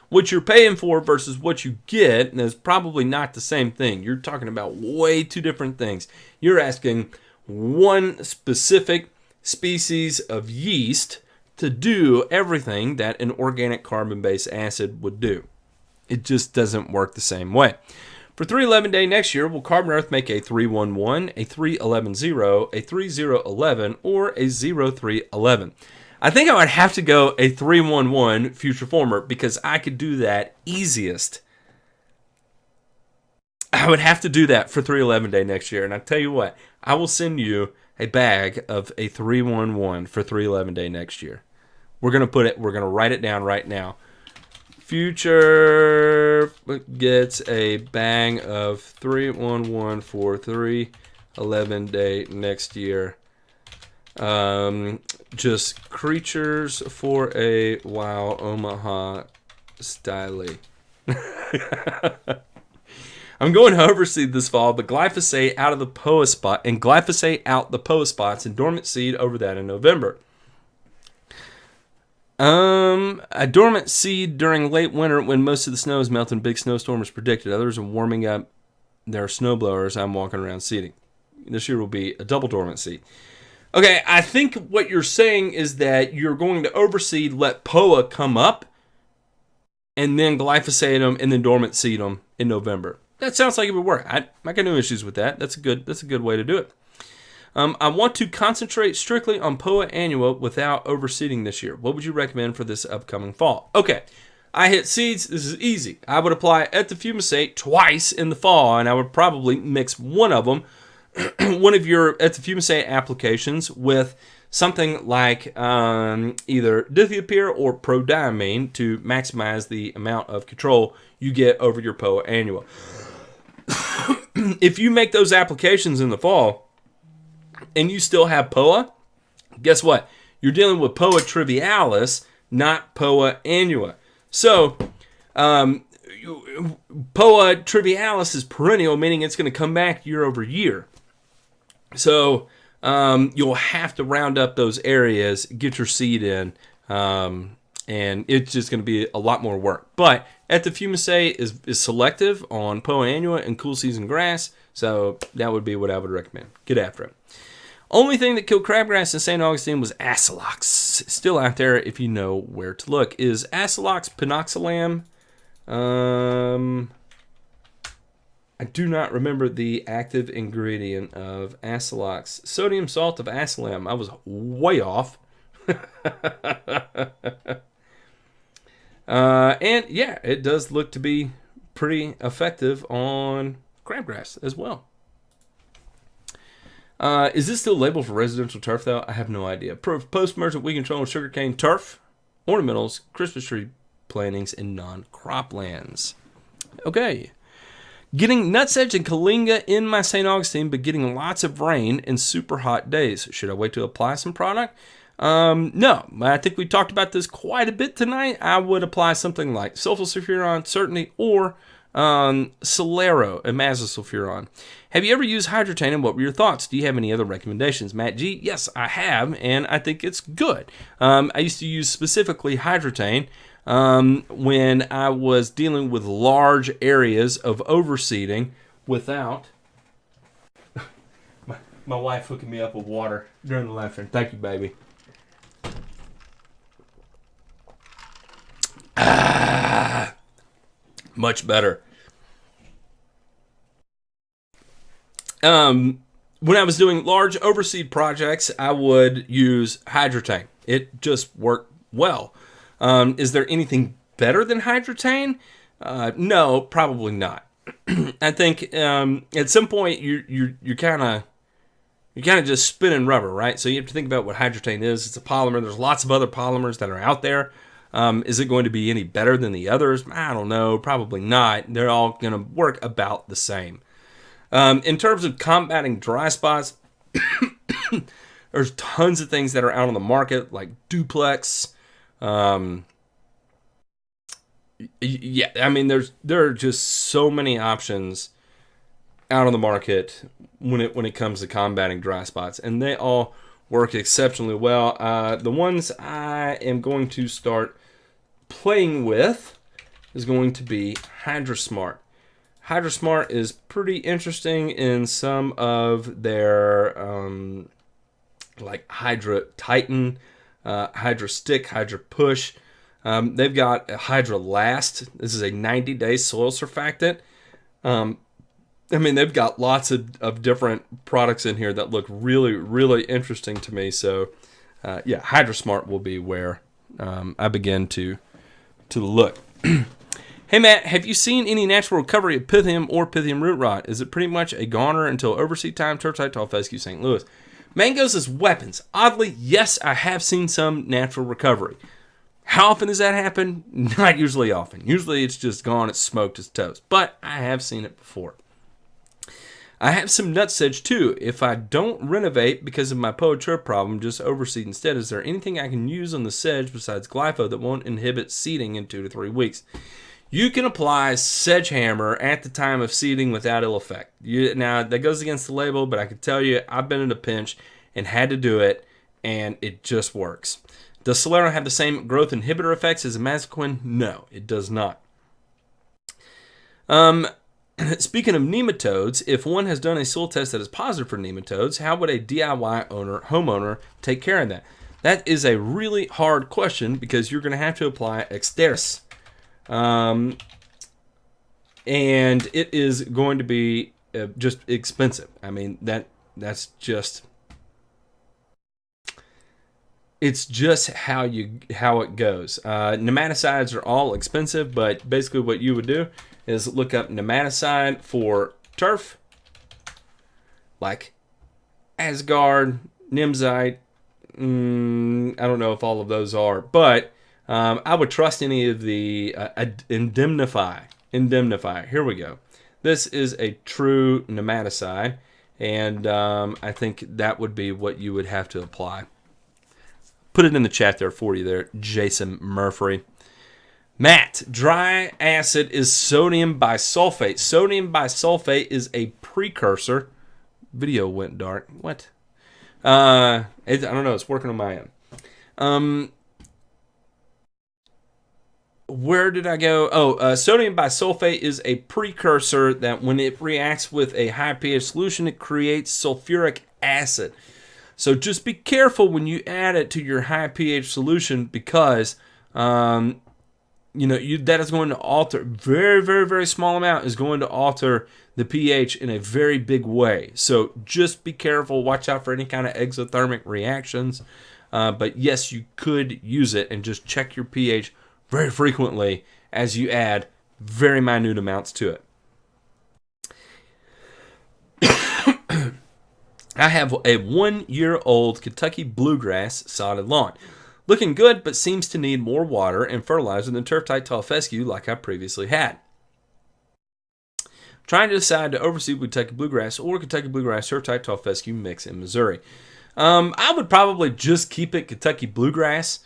what you're paying for versus what you get is probably not the same thing. You're talking about way two different things. You're asking one specific species of yeast to do everything that an organic carbon-based acid would do. It just doesn't work the same way. For 311 day next year, will Carbon Earth make a 311, a 311-0, a 3011, or a 0311? I think I would have to go a 311 Future Former because I could do that easiest. I would have to do that for 311 day next year. And I tell you what, I will send you a bag of a 311 for 311 day next year. We're going to write it down right now. Future gets a bag of 311 for 311 day next year. Just creatures for a wow Omaha styly. I'm going to overseed this fall, but glyphosate out of the POA spot and glyphosate out the POA spots and dormant seed over that in November. A dormant seed during late winter when most of the snow is melting, big snowstorm is predicted. Others are warming up their snowblowers. I'm walking around seeding. This year will be a double dormant seed. Okay, I think what you're saying is that you're going to overseed, let POA come up, and then glyphosate them, and then dormant seed them in November. That sounds like it would work. I got no issues with that. That's a good way to do it. I want to concentrate strictly on POA annua without overseeding this year. What would you recommend for this upcoming fall? Okay, I hit seeds. This is easy. I would apply ethofumicate twice in the fall, and I would probably mix one of them, one of your ethofumicate applications with something like either dithiopyr or prodiamine to maximize the amount of control you get over your POA annua. If you make those applications in the fall and you still have POA, guess what? You're dealing with POA trivialis, not POA annua. So, POA trivialis is perennial, meaning it's going to come back year over year. So, you'll have to round up those areas, get your seed in, and it's just going to be a lot more work. But ethofumicate is selective on POA annua and cool season grass, so that would be what I would recommend. Get after it. Only thing that killed crabgrass in St. Augustine was Acetalox. Still out there if you know where to look. Is Acetalox pinoxalam? I do not remember the active ingredient of Acetalox. Sodium salt of acelam. I was way off. And yeah, it does look to be pretty effective on crabgrass as well. Is this still labeled for residential turf, though? I have no idea. Post-emergent weed control and sugarcane turf, ornamentals, Christmas tree plantings, and non-crop lands. Okay. Getting nutsedge and kalinga in my St. Augustine, but getting lots of rain and super hot days. Should I wait to apply some product? No. I think we talked about this quite a bit tonight. I would apply something like sulfosulfuron, Certainty, or Solero, imazosulfuron. Have you ever used hydrotane, and what were your thoughts? Do you have any other recommendations? Matt G, yes, I have, and I think it's good. I used to use specifically hydrotane when I was dealing with large areas of overseeding without my wife hooking me up with water during the laughter. Thank you, baby. Much better. When I was doing large overseed projects, I would use hydrotane. It just worked well. Is there anything better than hydrotane? No, probably not. I think at some point you're kind of just spinning rubber, right? So you have to think about what hydrotane is. It's a polymer. There's lots of other polymers that are out there. Is it going to be any better than the others? I don't know. Probably not. They're all going to work about the same. In terms of combating dry spots, there's tons of things that are out on the market, like Duplex. Yeah, I mean, there are just so many options out on the market when it comes to combating dry spots, and they all work exceptionally well. The ones I am going to start playing with is going to be HydroSmart. HydroSmart is pretty interesting in some of their like Hydra Titan, Hydra Stick, Hydra Push. They've got a Hydra Last. This is a 90-day soil surfactant. I mean, they've got lots of different products in here that look really, really interesting to me. So, yeah, HydroSmart will be where I begin to look. Hey, Matt, have you seen any natural recovery of Pythium or Pythium root rot? Is it pretty much a goner until overseed time? Turfside, Tall, Fescue, St. Louis. Mangoes as weapons. Oddly, yes, I have seen some natural recovery. How often does that happen? Not usually often. Usually it's just gone, it's smoked, it's toast. But I have seen it before. I have some nutsedge too. If I don't renovate because of my POA problem, just overseed instead, is there anything I can use on the sedge besides glypho that won't inhibit seeding in 2 to 3 weeks? You can apply sedge hammer at the time of seeding without ill effect. Now, that goes against the label, but I can tell you I've been in a pinch and had to do it, and it just works. Does Solera have the same growth inhibitor effects as imazaquin? No, it does not. Speaking of nematodes, if one has done a soil test that is positive for nematodes, how would a DIY homeowner take care of that? That is a really hard question because you're going to have to apply Exteris. And it is going to be just expensive. I mean, that's just... It's just how it goes. Nematicides are all expensive, but basically what you would do is look up nematicide for turf, like Asgard, Nimzite. I don't know if all of those are, but I would trust any of the Indemnify. Here we go. This is a true nematicide, and I think that would be what you would have to apply. Put it in the chat there for you there, Jason Murphy. Matt, dry acid is sodium bisulfate. Sodium bisulfate is a precursor. Video went dark. What? I don't know. It's working on my end. Where did I go? Oh, sodium bisulfate is a precursor that when it reacts with a high pH solution, it creates sulfuric acid. So just be careful when you add it to your high pH solution because, that is going to alter, very, very, very small amount is going to alter the pH in a very big way. So just be careful. Watch out for any kind of exothermic reactions. But yes, you could use it and just check your pH very frequently as you add very minute amounts to it. I have a 1-year-old Kentucky Bluegrass sodded lawn. Looking good, but seems to need more water and fertilizer than turf-type tall fescue like I previously had. Trying to decide to overseed Kentucky Bluegrass or Kentucky Bluegrass turf-type tall fescue mix in Missouri. I would probably just keep it Kentucky Bluegrass.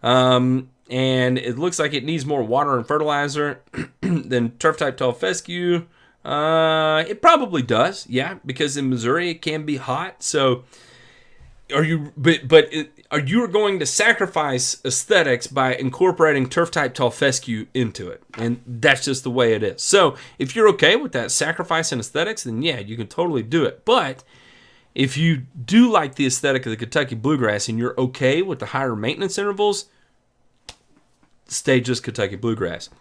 And it looks like it needs more water and fertilizer than turf-type tall fescue. It probably does, yeah, because in Missouri it can be hot. So, are you going to sacrifice aesthetics by incorporating turf-type tall fescue into it? And that's just the way it is. So, if you're okay with that sacrifice in aesthetics, then yeah, you can totally do it. But if you do like the aesthetic of the Kentucky Bluegrass and you're okay with the higher maintenance intervals, stay just Kentucky Bluegrass.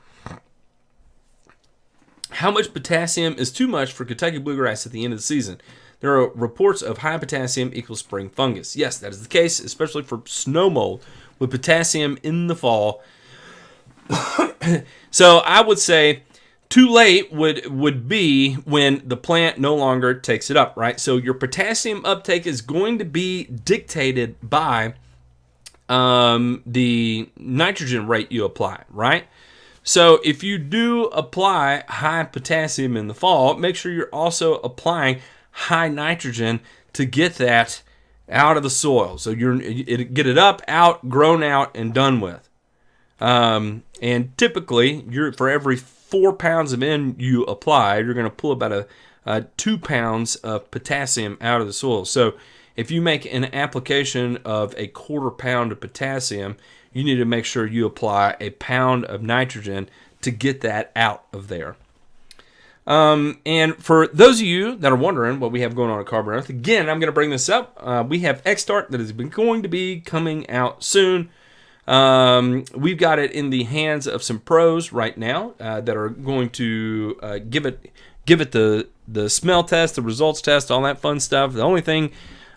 How much potassium is too much for Kentucky Bluegrass at the end of the season? There are reports of high potassium equals spring fungus. Yes, that is the case, especially for snow mold with potassium in the fall. So I would say too late would be when the plant no longer takes it up, right? So your potassium uptake is going to be dictated by the nitrogen rate you apply, right? So if you do apply high potassium in the fall, make sure you're also applying high nitrogen to get that out of the soil. So get it up, out, grown out, and done with. And typically, for every 4 pounds of N you apply, you're going to pull about 2 pounds of potassium out of the soil. So if you make an application of a 1/4 pound of potassium, you need to make sure you apply 1 pound of nitrogen to get that out of there. And for those of you that are wondering what we have going on at Carbon Earth, again, I'm going to bring this up. We have X-Start that is going to be coming out soon. We've got it in the hands of some pros right now that are going to give it the smell test, the results test, all that fun stuff. The only thing,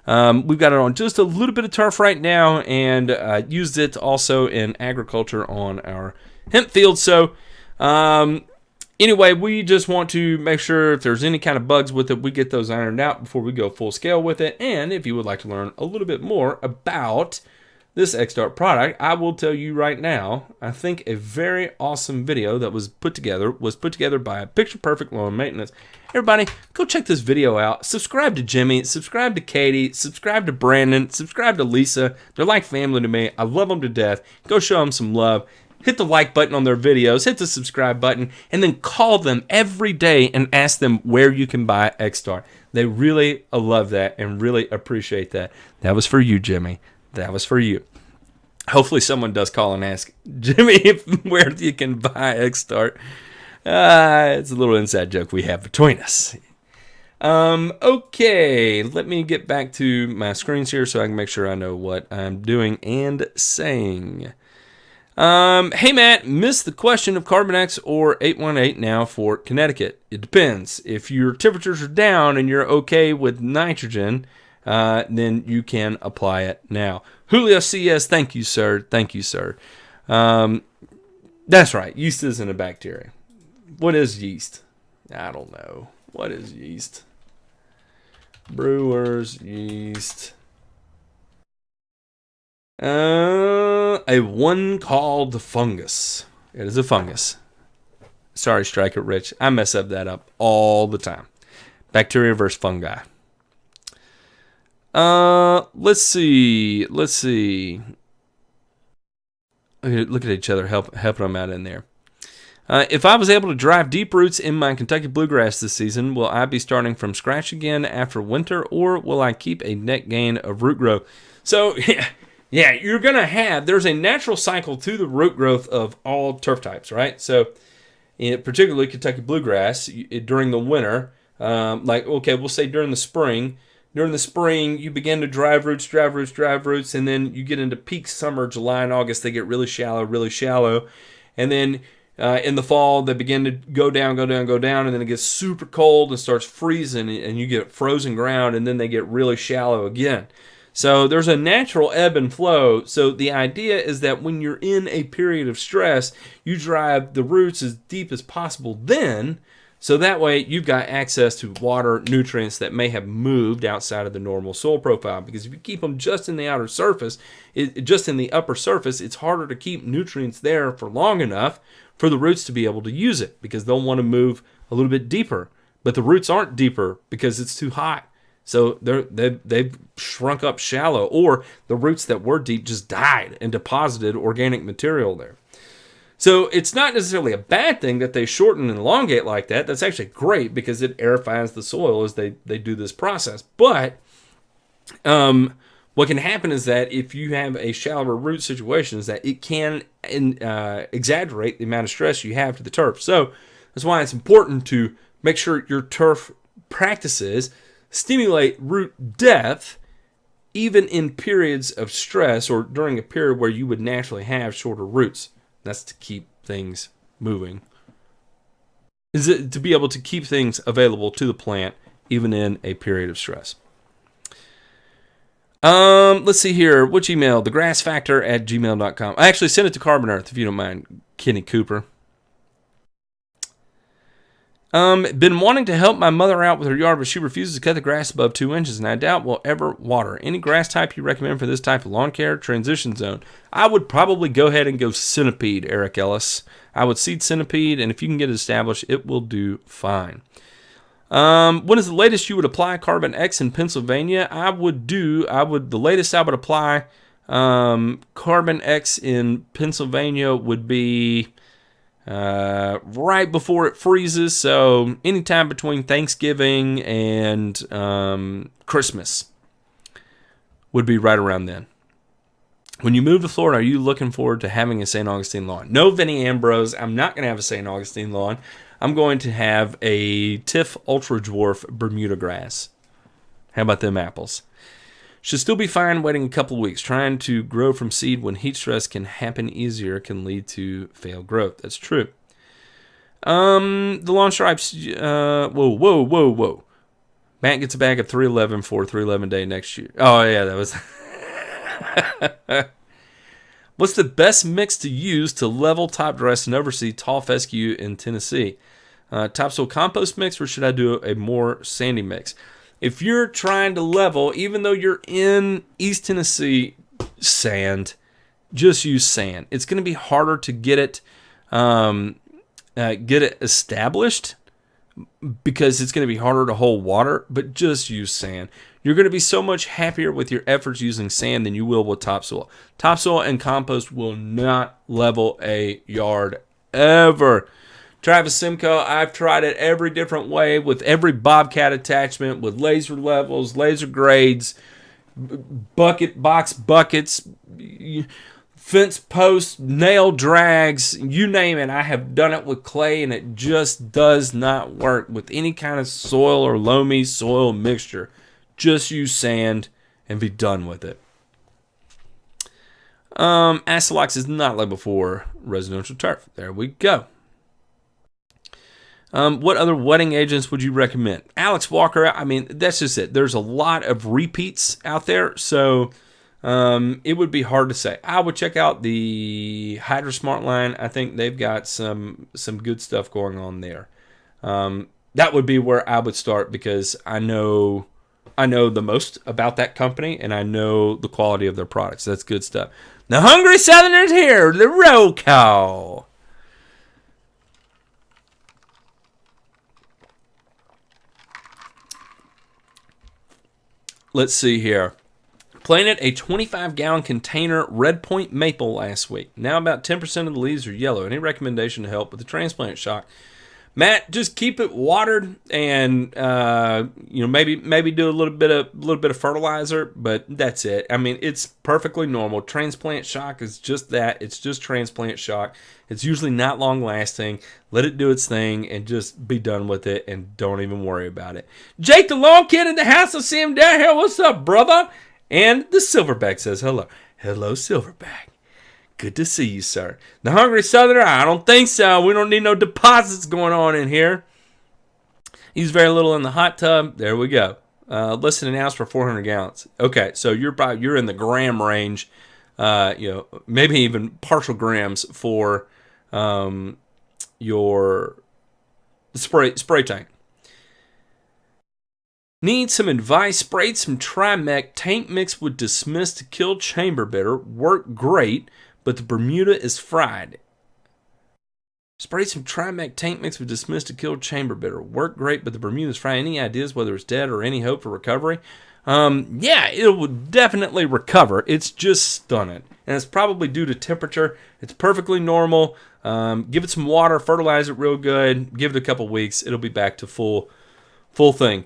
we've got it on just a little bit of turf right now, and used it also in agriculture on our hemp field. So anyway, we just want to make sure if there's any kind of bugs with it, we get those ironed out before we go full scale with it. And if you would like to learn a little bit more about this X-Start product, I will tell you right now, I think a very awesome video that was put together by Picture Perfect Lawn Maintenance. Everybody, go check this video out. Subscribe to Jimmy, subscribe to Katie, subscribe to Brandon, subscribe to Lisa. They're like family to me. I love them to death. Go show them some love. Hit the like button on their videos, hit the subscribe button, and then call them every day and ask them where you can buy X-Start. They really love that and really appreciate that. That was for you, Jimmy. That was for you. Hopefully someone does call and ask, Jimmy, where you can buy X-Start. It's a little inside joke we have between us. Okay, let me get back to my screens here so I can make sure I know what I'm doing and saying. Hey Matt, missed the question of Carbon X or 818 now for Connecticut. It depends. If your temperatures are down and you're okay with nitrogen, then you can apply it now. Julio CS, thank you, sir. Thank you, sir. That's right. Yeast isn't a bacteria. What is yeast? I don't know. What is yeast? Brewer's yeast. A one called fungus. It is a fungus. Sorry, Striker Rich. I mess up that up all the time. Bacteria versus fungi. Let's see. Look at each other, helping them out in there. If I was able to drive deep roots in my Kentucky Bluegrass this season, will I be starting from scratch again after winter, or will I keep a net gain of root growth? So, yeah, you're going to have, there's a natural cycle to the root growth of all turf types, right? So, particularly Kentucky Bluegrass, during the winter, we'll say during the spring, you begin to drive roots, and then you get into peak summer, July and August, they get really shallow, and then in the fall, they begin to go down, and then it gets super cold and starts freezing, and you get frozen ground, and then they get really shallow again. So there's a natural ebb and flow. So the idea is that when you're in a period of stress, you drive the roots as deep as possible then, so that way you've got access to water, nutrients that may have moved outside of the normal soil profile. Because if you keep them just in the outer surface, just in the upper surface, it's harder to keep nutrients there for long enough for the roots to be able to use it, because they'll want to move a little bit deeper. But the roots aren't deeper because it's too hot. So they've shrunk up shallow, or the roots that were deep just died and deposited organic material there. So it's not necessarily a bad thing that they shorten and elongate like that. That's actually great because it aerifies the soil as they do this process. But what can happen is that if you have a shallower root situation, is that it can exaggerate the amount of stress you have to the turf. So that's why it's important to make sure your turf practices stimulate root depth even in periods of stress, or during a period where you would naturally have shorter roots. That's to keep things moving. Is it to be able to keep things available to the plant even in a period of stress. Let's see here. Which email? thegrassfactor@gmail.com. I actually sent it to Carbon Earth, if you don't mind, Kenny Cooper. Been wanting to help my mother out with her yard, but she refuses to cut the grass above 2 inches, and I doubt we'll ever water. Any grass type you recommend for this type of lawn care? Transition zone. I would probably go ahead and go Centipede, Eric Ellis. I would seed Centipede, and if you can get it established, it will do fine. When is the latest you would apply Carbon X in Pennsylvania? The latest I would apply Carbon X in Pennsylvania would be right before it freezes, so anytime between Thanksgiving and Christmas would be right around then. When you move to Florida, are you looking forward to having a St. Augustine lawn? No, Vinny Ambrose, I'm not going to have a St. Augustine lawn. I'm going to have a TIFF Ultra Dwarf Bermuda grass. How about them apples? Should still be fine waiting a couple of weeks. Trying to grow from seed when heat stress can happen easier can lead to failed growth. That's true. The lawn stripes. Whoa. Matt gets a bag of 311 for 311 day next year. Oh, yeah, that was... What's the best mix to use to level, top dress, and oversee tall fescue in Tennessee? Topsoil compost mix, or should I do a more sandy mix? If you're trying to level, even though you're in East Tennessee, sand, just use sand. It's going to be harder to get it established because it's going to be harder to hold water, but just use sand. You're going to be so much happier with your efforts using sand than you will with topsoil. Topsoil and compost will not level a yard ever. Travis Simcoe, I've tried it every different way with every Bobcat attachment, with laser levels, laser grades, box buckets, fence posts, nail drags, you name it. I have done it with clay, and it just does not work with any kind of soil or loamy soil mixture. Just use sand and be done with it. Asalox is not labeled for residential turf. There we go. What other wetting agents would you recommend? Alex Walker, I mean, that's just it. There's a lot of repeats out there, so it would be hard to say. I would check out the HydroSmart line. I think they've got some good stuff going on there. That would be where I would start because I know the most about that company, and I know the quality of their products. That's good stuff. The Hungry Southerners here, the roll call. Let's see here. Planted a 25-gallon container red point maple last week. Now about 10% of the leaves are yellow. Any recommendation to help with the transplant shock? Matt, just keep it watered and maybe do a little bit of fertilizer, but that's it. I mean, it's perfectly normal. Transplant shock is just that. It's just transplant shock. It's usually not long lasting. Let it do its thing and just be done with it and don't even worry about it. Jake the Long Kid in the house. I see him down here. What's up, brother? And the Silverback says hello. Hello, Silverback. Good to see you, sir. The Hungry Southerner, I don't think so. We don't need no deposits going on in here. Use very little in the hot tub. There we go. Less than an ounce for 400 gallons. Okay, so you're in the gram range. Maybe even partial grams for your spray tank. Need some advice? Sprayed some Trimec tank mix with dismissed to kill chamber bitter. Worked great, but the Bermuda is fried. Sprayed some Trimec tank mix with dismissed to kill chamber bitter. Worked great, but the Bermuda is fried. Any ideas whether it's dead or any hope for recovery? Yeah, it would definitely recover. It's just stunning. And it's probably due to temperature. It's perfectly normal. Give it some water, fertilize it real good. Give it a couple weeks. It'll be back to full thing.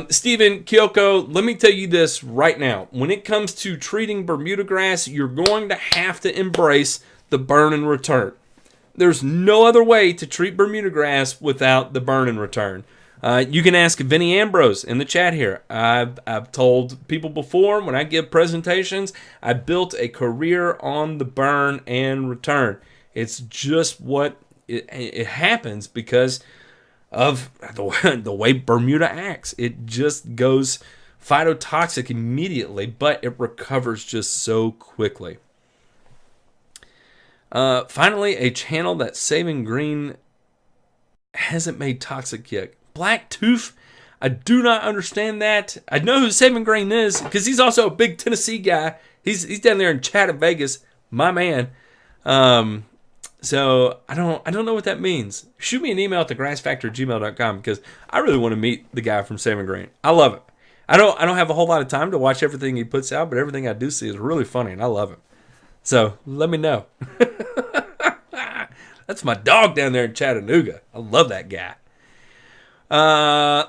Stephen Kyoko, let me tell you this right now. When it comes to treating Bermuda grass, you're going to have to embrace the burn and return. There's no other way to treat Bermuda grass without the burn and return. You can ask Vinny Ambrose in the chat here. I've told people before when I give presentations, I built a career on the burn and return. It's just what it happens because of the way Bermuda acts. It just goes phytotoxic immediately, but it recovers just so quickly. Finally, a channel that Saving Green hasn't made toxic yet. Black Tooth, I do not understand that. I know who Saving Green is because he's also a big Tennessee guy. He's down there in Chatta, Vegas, my man. So I don't know what that means. Shoot me an email at thegrassfactor@gmail.com because I really want to meet the guy from Saving Green. I love it. I don't have a whole lot of time to watch everything he puts out, but everything I do see is really funny and I love it. So let me know. That's my dog down there in Chattanooga. I love that guy.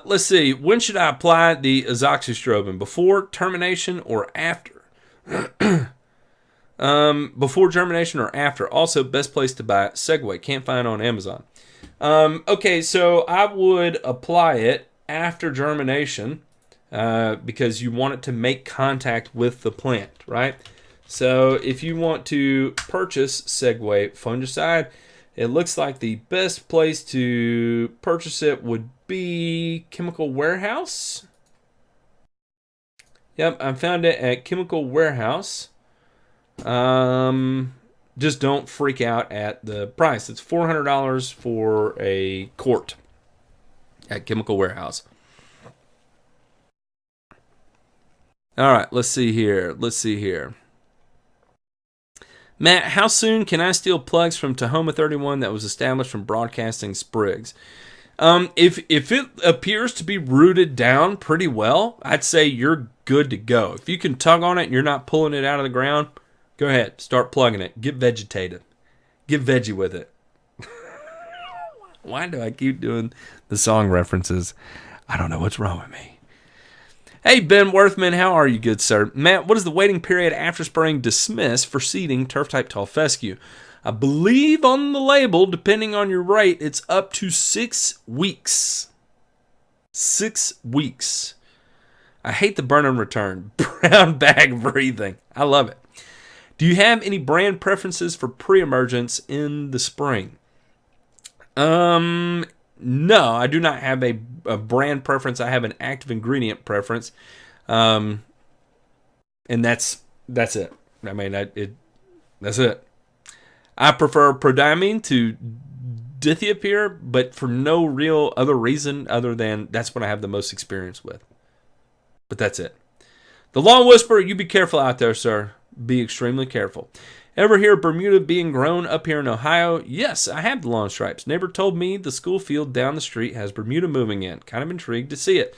Let's see. When should I apply the azoxystrobin? Before termination or after? Before germination or after. Also, best place to buy it. Segway. Can't find on Amazon. Okay, so I would apply it after germination because you want it to make contact with the plant, right? So if you want to purchase Segway fungicide, it looks like the best place to purchase it would be Chemical Warehouse. Yep, I found it at Chemical Warehouse. Just don't freak out at the price. It's $400 for a quart at Chemical Warehouse. All right, let's see here. Matt, how soon can I steal plugs from Tahoma 31 that was established from broadcasting sprigs? If it appears to be rooted down pretty well, I'd say you're good to go. If you can tug on it and you're not pulling it out of the ground, go ahead, start plugging it. Get vegetated. Get veggie with it. Why do I keep doing the song references? I don't know what's wrong with me. Hey, Ben Worthman, how are you, good sir? Matt, what is the waiting period after spraying Dismiss for seeding turf-type tall fescue? I believe on the label, depending on your rate, it's up to 6 weeks. 6 weeks. I hate the burn and return. Brown bag breathing. I love it. Do you have any brand preferences for pre-emergence in the spring? No, I do not have a brand preference. I have an active ingredient preference. And that's it. I mean, that's it. I prefer prodiamine to dithiapyr, but for no real other reason other than that's what I have the most experience with. But that's it. The Lawn Whisperer, you be careful out there, sir. Be extremely careful. Ever hear of Bermuda being grown up here in Ohio? Yes, I have the lawn stripes. Neighbor told me the school field down the street has Bermuda moving in. Kind of intrigued to see it.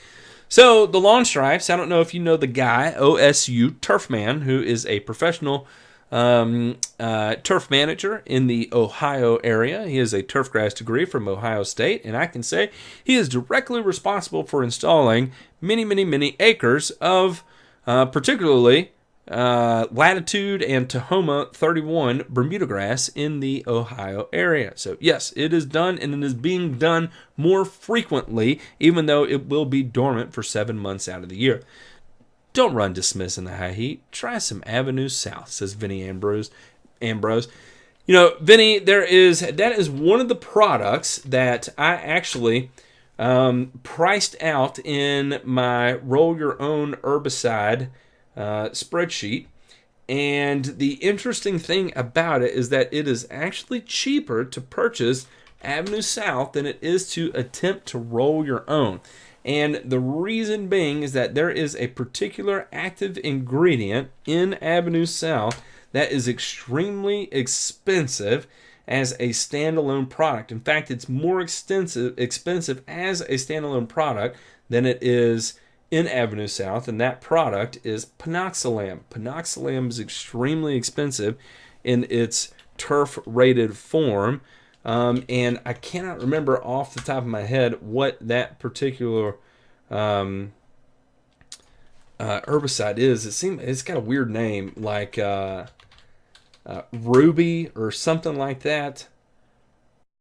So, the lawn stripes, I don't know if you know the guy, OSU Turfman, who is a professional turf manager in the Ohio area. He has a turfgrass degree from Ohio State, and I can say he is directly responsible for installing many acres of particularly Latitude and Tahoma 31 Bermuda grass in the Ohio area. So yes, it is done, and it is being done more frequently, even though it will be dormant for 7 months out of the year. Don't run Dismiss in the high heat. Try some Avenue South, says Vinny Ambrose. You know, Vinny, that is one of the products that I actually priced out in my Roll Your Own Herbicide spreadsheet. And the interesting thing about it is that it is actually cheaper to purchase Avenue South than it is to attempt to roll your own. And the reason being is that there is a particular active ingredient in Avenue South that is extremely expensive as a standalone product. In fact, it's more expensive as a standalone product than it is in Avenue South, and that product is Panoxalam. Panoxalam is extremely expensive in its turf-rated form. And I cannot remember off the top of my head what that particular herbicide is. It's got a weird name, like Ruby or something like that.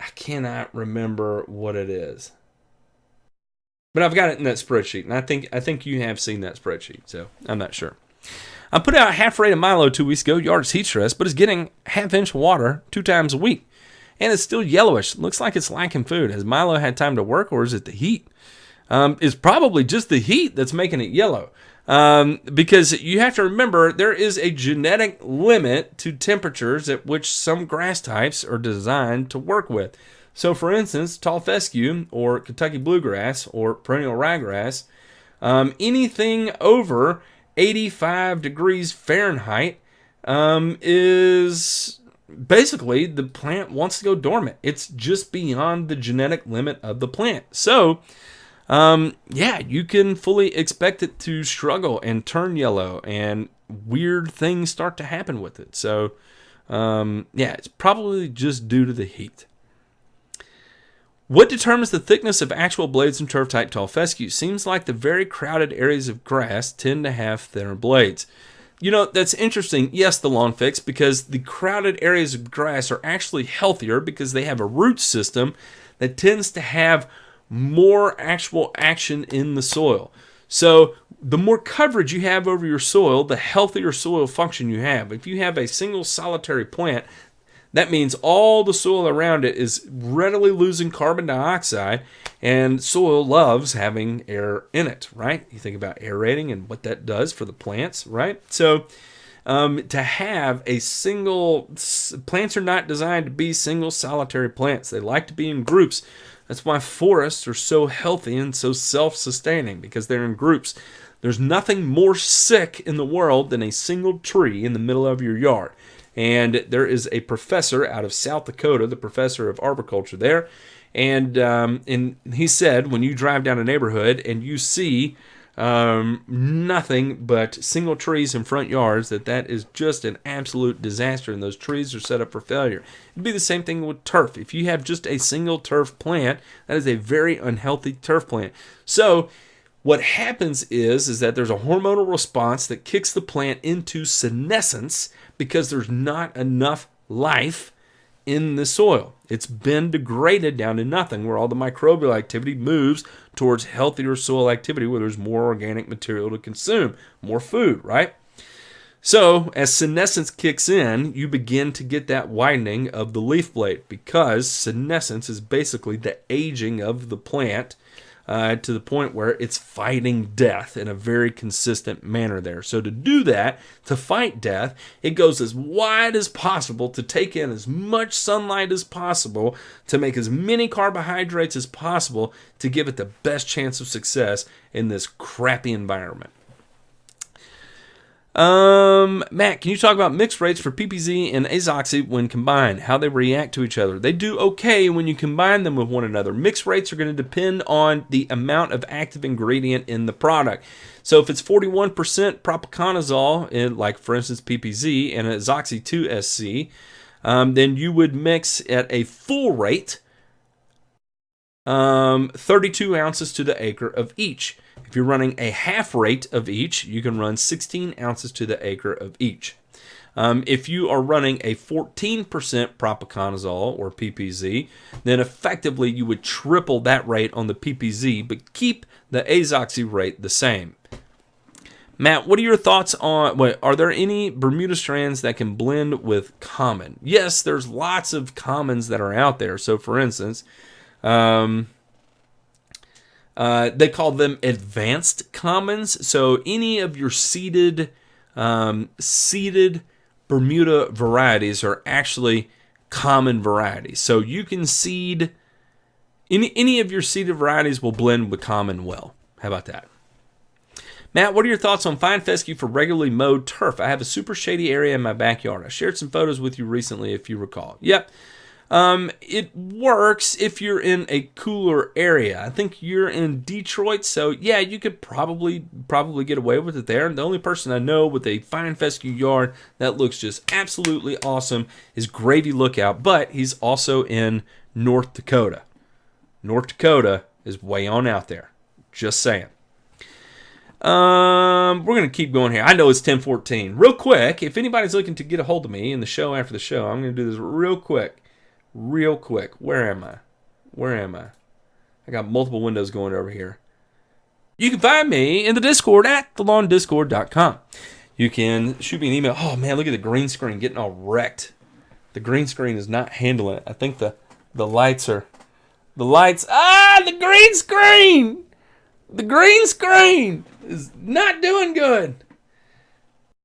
I cannot remember what it is, but I've got it in that spreadsheet, and I think you have seen that spreadsheet, so I'm not sure. I put out half rate of Milo 2 weeks ago. Yard is heat stress, but it's getting half-inch water 2 times a week. And it's still yellowish. Looks like it's lacking food. Has Milo had time to work, or is it the heat? It's probably just the heat that's making it yellow. Because you have to remember, there is a genetic limit to temperatures at which some grass types are designed to work with. So, for instance, tall fescue, or Kentucky bluegrass, or perennial ryegrass, anything over 85 degrees Fahrenheit is... basically, the plant wants to go dormant. It's just beyond the genetic limit of the plant. So, you can fully expect it to struggle and turn yellow, and weird things start to happen with it. So, it's probably just due to the heat. What determines the thickness of actual blades in turf-type tall fescue? Seems like the very crowded areas of grass tend to have thinner blades. You know, that's interesting. Yes, the lawn fix, because the crowded areas of grass are actually healthier because they have a root system that tends to have more actual action in the soil. So the more coverage you have over your soil, the healthier soil function you have. If you have a single solitary plant, that means all the soil around it is readily losing carbon dioxide, and soil loves having air in it, right? You think about aerating and what that does for the plants, right? So to have a single... plants are not designed to be single solitary plants. They like to be in groups. That's why forests are so healthy and so self-sustaining, because they're in groups. There's nothing more sick in the world than a single tree in the middle of your yard. And there is a professor out of South Dakota, the professor of arboriculture there, and he said when you drive down a neighborhood and you see nothing but single trees in front yards, that is just an absolute disaster, and those trees are set up for failure. It'd be the same thing with turf. If you have just a single turf plant, that is a very unhealthy turf plant. So What happens is that there's a hormonal response that kicks the plant into senescence because there's not enough life in the soil. It's been degraded down to nothing, where all the microbial activity moves towards healthier soil activity where there's more organic material to consume, more food, right? So as senescence kicks in, you begin to get that widening of the leaf blade, because senescence is basically the aging of the plant to the point where it's fighting death in a very consistent manner there. So to do that, to fight death, it goes as wide as possible to take in as much sunlight as possible, to make as many carbohydrates as possible, to give it the best chance of success in this crappy environment. Matt, can you talk about mix rates for PPZ and Azoxy when combined, how they react to each other? They do okay when you combine them with one another. Mix rates are going to depend on the amount of active ingredient in the product. So if it's 41% propiconazole, in, like for instance PPZ, and Azoxy 2SC, then you would mix at a full rate 32 ounces to the acre of each. If you're running a half rate of each, you can run 16 ounces to the acre of each. If you are running a 14% propiconazole or PPZ, then effectively you would triple that rate on the PPZ, but keep the Azoxy rate the same. Matt, what are your thoughts on, are there any Bermuda strands that can blend with common? Yes, there's lots of commons that are out there. So for instance, they call them advanced commons. So any of your seeded Bermuda varieties are actually common varieties. So you can seed any of your seeded varieties will blend with common well. How about that? Matt, what are your thoughts on fine fescue for regularly mowed turf? I have a super shady area in my backyard. I shared some photos with you recently, if you recall. Yep. It works if you're in a cooler area. I think you're in Detroit, so yeah, you could probably get away with it there. The only person I know with a fine fescue yard that looks just absolutely awesome is Gravy Lookout, but he's also in North Dakota. North Dakota is way on out there. Just saying. We're going to keep going here. I know it's 10:14. Real quick, if anybody's looking to get a hold of me in the show after the show, I'm going to do this real quick. Where am I? I got multiple windows going over here. You can find me in the Discord at thelawndiscord.com. You can shoot me an email. Oh man, look at the green screen getting all wrecked. The green screen is not handling it. I think the lights. The green screen! The green screen is not doing good.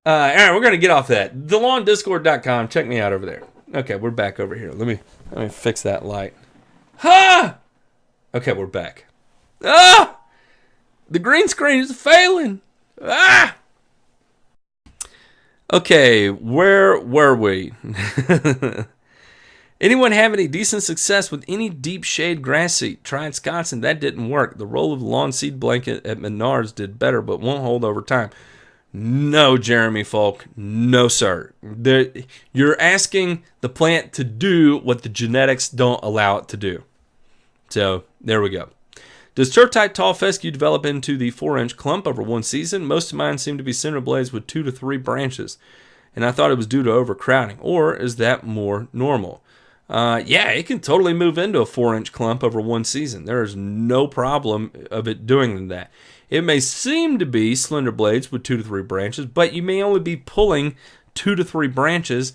All right, we're going to get off that. thelawndiscord.com. Check me out over there. Okay, we're back over here. Let me fix that light. Ha! Okay, we're back. Ah! The green screen is failing. Ah! Okay, where were we? Anyone have any decent success with any deep shade grass seed? Tried Scots and that didn't work. The roll of the lawn seed blanket at Menards did better, but won't hold over time. No, Jeremy Folk. No, sir. You're asking the plant to do what the genetics don't allow it to do. So, there we go. Does turf-type tall fescue develop into the 4-inch clump over one season? Most of mine seem to be center blades with 2 to 3 branches, and I thought it was due to overcrowding. Or is that more normal? Yeah, it can totally move into a 4-inch clump over one season. There is no problem of it doing that. It may seem to be slender blades with 2 to 3 branches, but you may only be pulling 2 to 3 branches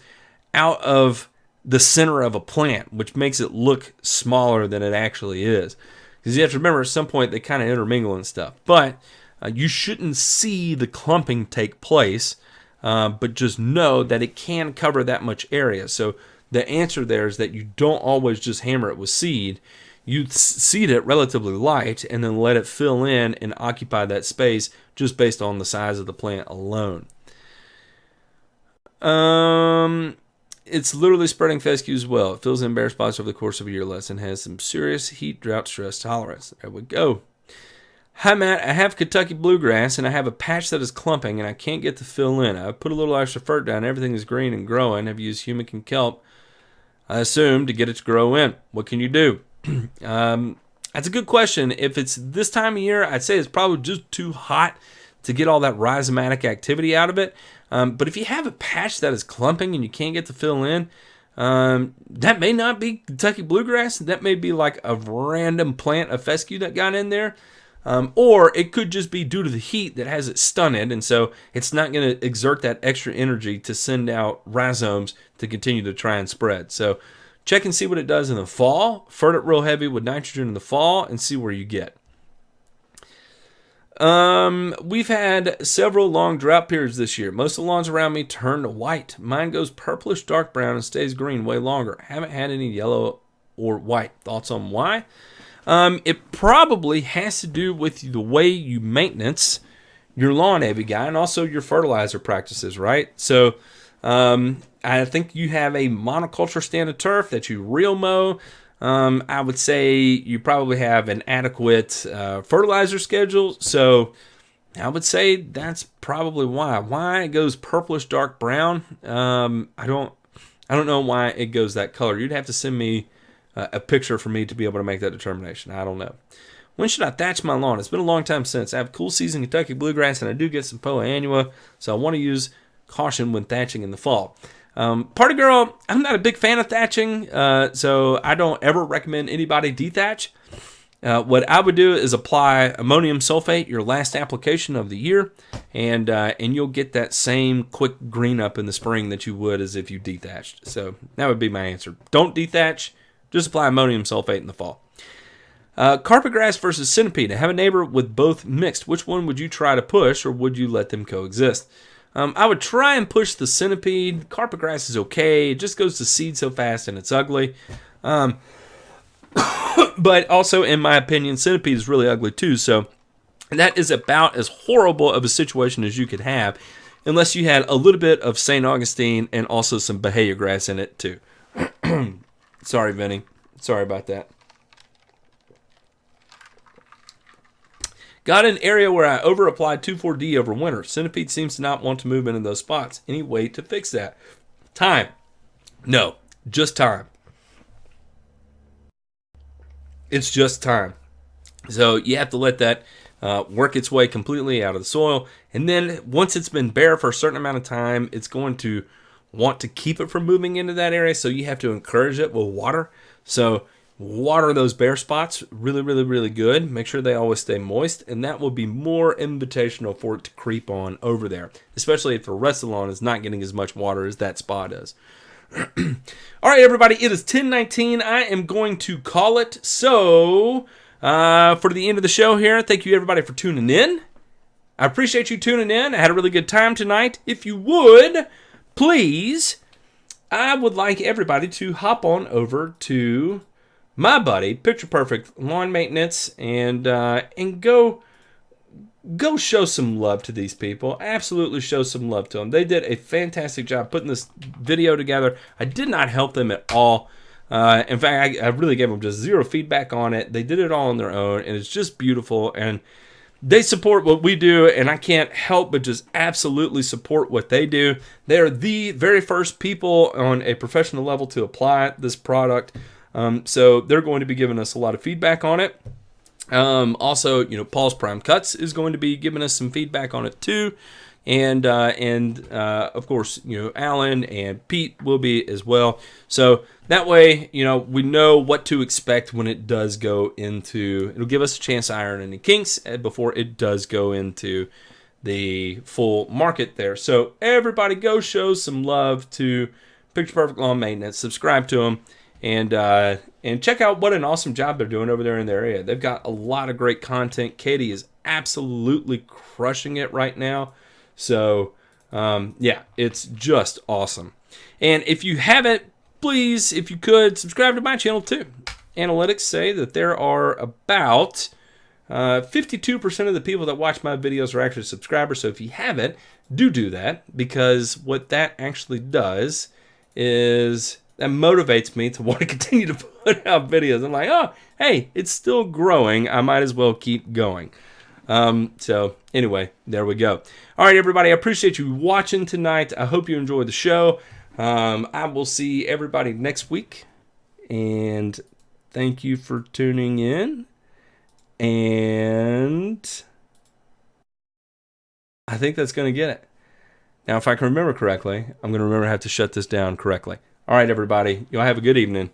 out of the center of a plant, which makes it look smaller than it actually is. Because you have to remember, at some point, they kind of intermingle and stuff. But you shouldn't see the clumping take place, but just know that it can cover that much area. So the answer there is that you don't always just hammer it with seed. You seed it relatively light and then let it fill in and occupy that space just based on the size of the plant alone. It's literally spreading fescue as well. It fills in bare spots over the course of a year less and has some serious heat drought stress tolerance. There we go. Hi Matt, I have Kentucky bluegrass and I have a patch that is clumping and I can't get to fill in. I put a little extra fert down. Everything is green and growing. Have used humic and kelp, I assume, to get it to grow in. What can you do? That's a good question. If it's this time of year, I'd say it's probably just too hot to get all that rhizomatic activity out of it. But if you have a patch that is clumping and you can't get to fill in, that may not be Kentucky bluegrass. That may be like a random plant of fescue that got in there. Or it could just be due to the heat that has it stunted, and so it's not going to exert that extra energy to send out rhizomes to continue to try and spread. So check and see what it does in the fall. Fert it real heavy with nitrogen in the fall and see where you get. We've had several long drought periods this year. Most of the lawns around me turn to white. Mine goes purplish dark brown and stays green way longer. Haven't had any yellow or white. Thoughts on why? It probably has to do with the way you maintenance your lawn, Abby guy, and also your fertilizer practices, right? So, I think you have a monoculture stand of turf that you real mow. I would say you probably have an adequate fertilizer schedule. So I would say that's probably why. Why it goes purplish dark brown. I don't know why it goes that color. You'd have to send me a picture for me to be able to make that determination. I don't know. When should I thatch my lawn? It's been a long time since. I have cool season Kentucky bluegrass and I do get some Poa annua, so I want to use caution when thatching in the fall. Party girl, I'm not a big fan of thatching, so I don't ever recommend anybody dethatch. What I would do is apply ammonium sulfate your last application of the year, and you'll get that same quick green up in the spring that you would as if you dethatched. So that would be my answer. Don't dethatch, just apply ammonium sulfate in the fall. Carpet grass versus centipede. I have a neighbor with both mixed. Which one would you try to push, or would you let them coexist? I would try and push the centipede. Carpet grass is okay. It just goes to seed so fast and it's ugly. But also, in my opinion, centipede is really ugly too. So that is about as horrible of a situation as you could have, unless you had a little bit of St. Augustine and also some Bahia grass in it too. Sorry, Vinny. Sorry about that. Got an area where I over-applied 2,4-D over winter. Centipede seems to not want to move into those spots. Any way to fix that? Time. No, just time. It's just time. So you have to let that work its way completely out of the soil. And then once it's been bare for a certain amount of time, it's going to want to keep it from moving into that area. So you have to encourage it with water. So water those bare spots really, really, really good. Make sure they always stay moist, and that will be more invitational for it to creep on over there, especially if the rest of the lawn is not getting as much water as that spot is. All right, everybody, it is 10:19. I am going to call it. So, for the end of the show here, thank you, everybody, for tuning in. I appreciate you tuning in. I had a really good time tonight. If you would, please, I would like everybody to hop on over to my buddy, Picture Perfect Lawn Maintenance, and go show some love to these people. Absolutely show some love to them. They did a fantastic job putting this video together. I did not help them at all. In fact, I really gave them just zero feedback on it. They did it all on their own, and it's just beautiful. And they support what we do, and I can't help but just absolutely support what they do. They are the very first people on a professional level to apply this product. So they're going to be giving us a lot of feedback on it. Also, Paul's Prime Cuts is going to be giving us some feedback on it too. And of course, Alan and Pete will be as well. So that way, we know what to expect when it does go into, it'll give us a chance to iron any kinks before it does go into the full market there. So everybody go show some love to Picture Perfect Lawn Maintenance. Subscribe to them. And check out what an awesome job they're doing over there in their area. They've got a lot of great content. Katie is absolutely crushing it right now. So, yeah, it's just awesome. And if you haven't, please, if you could, subscribe to my channel too. Analytics say that there are about 52% of the people that watch my videos are actually subscribers. So if you haven't, do that, because what that actually does is that motivates me to want to continue to put out videos. I'm like, oh, hey, it's still growing. I might as well keep going. So anyway, there we go. All right, everybody, I appreciate you watching tonight. I hope you enjoyed the show. I will see everybody next week. And thank you for tuning in. And I think that's going to get it. Now, if I can remember correctly, I'm going to remember how to shut this down correctly. All right, everybody. Y'all have a good evening.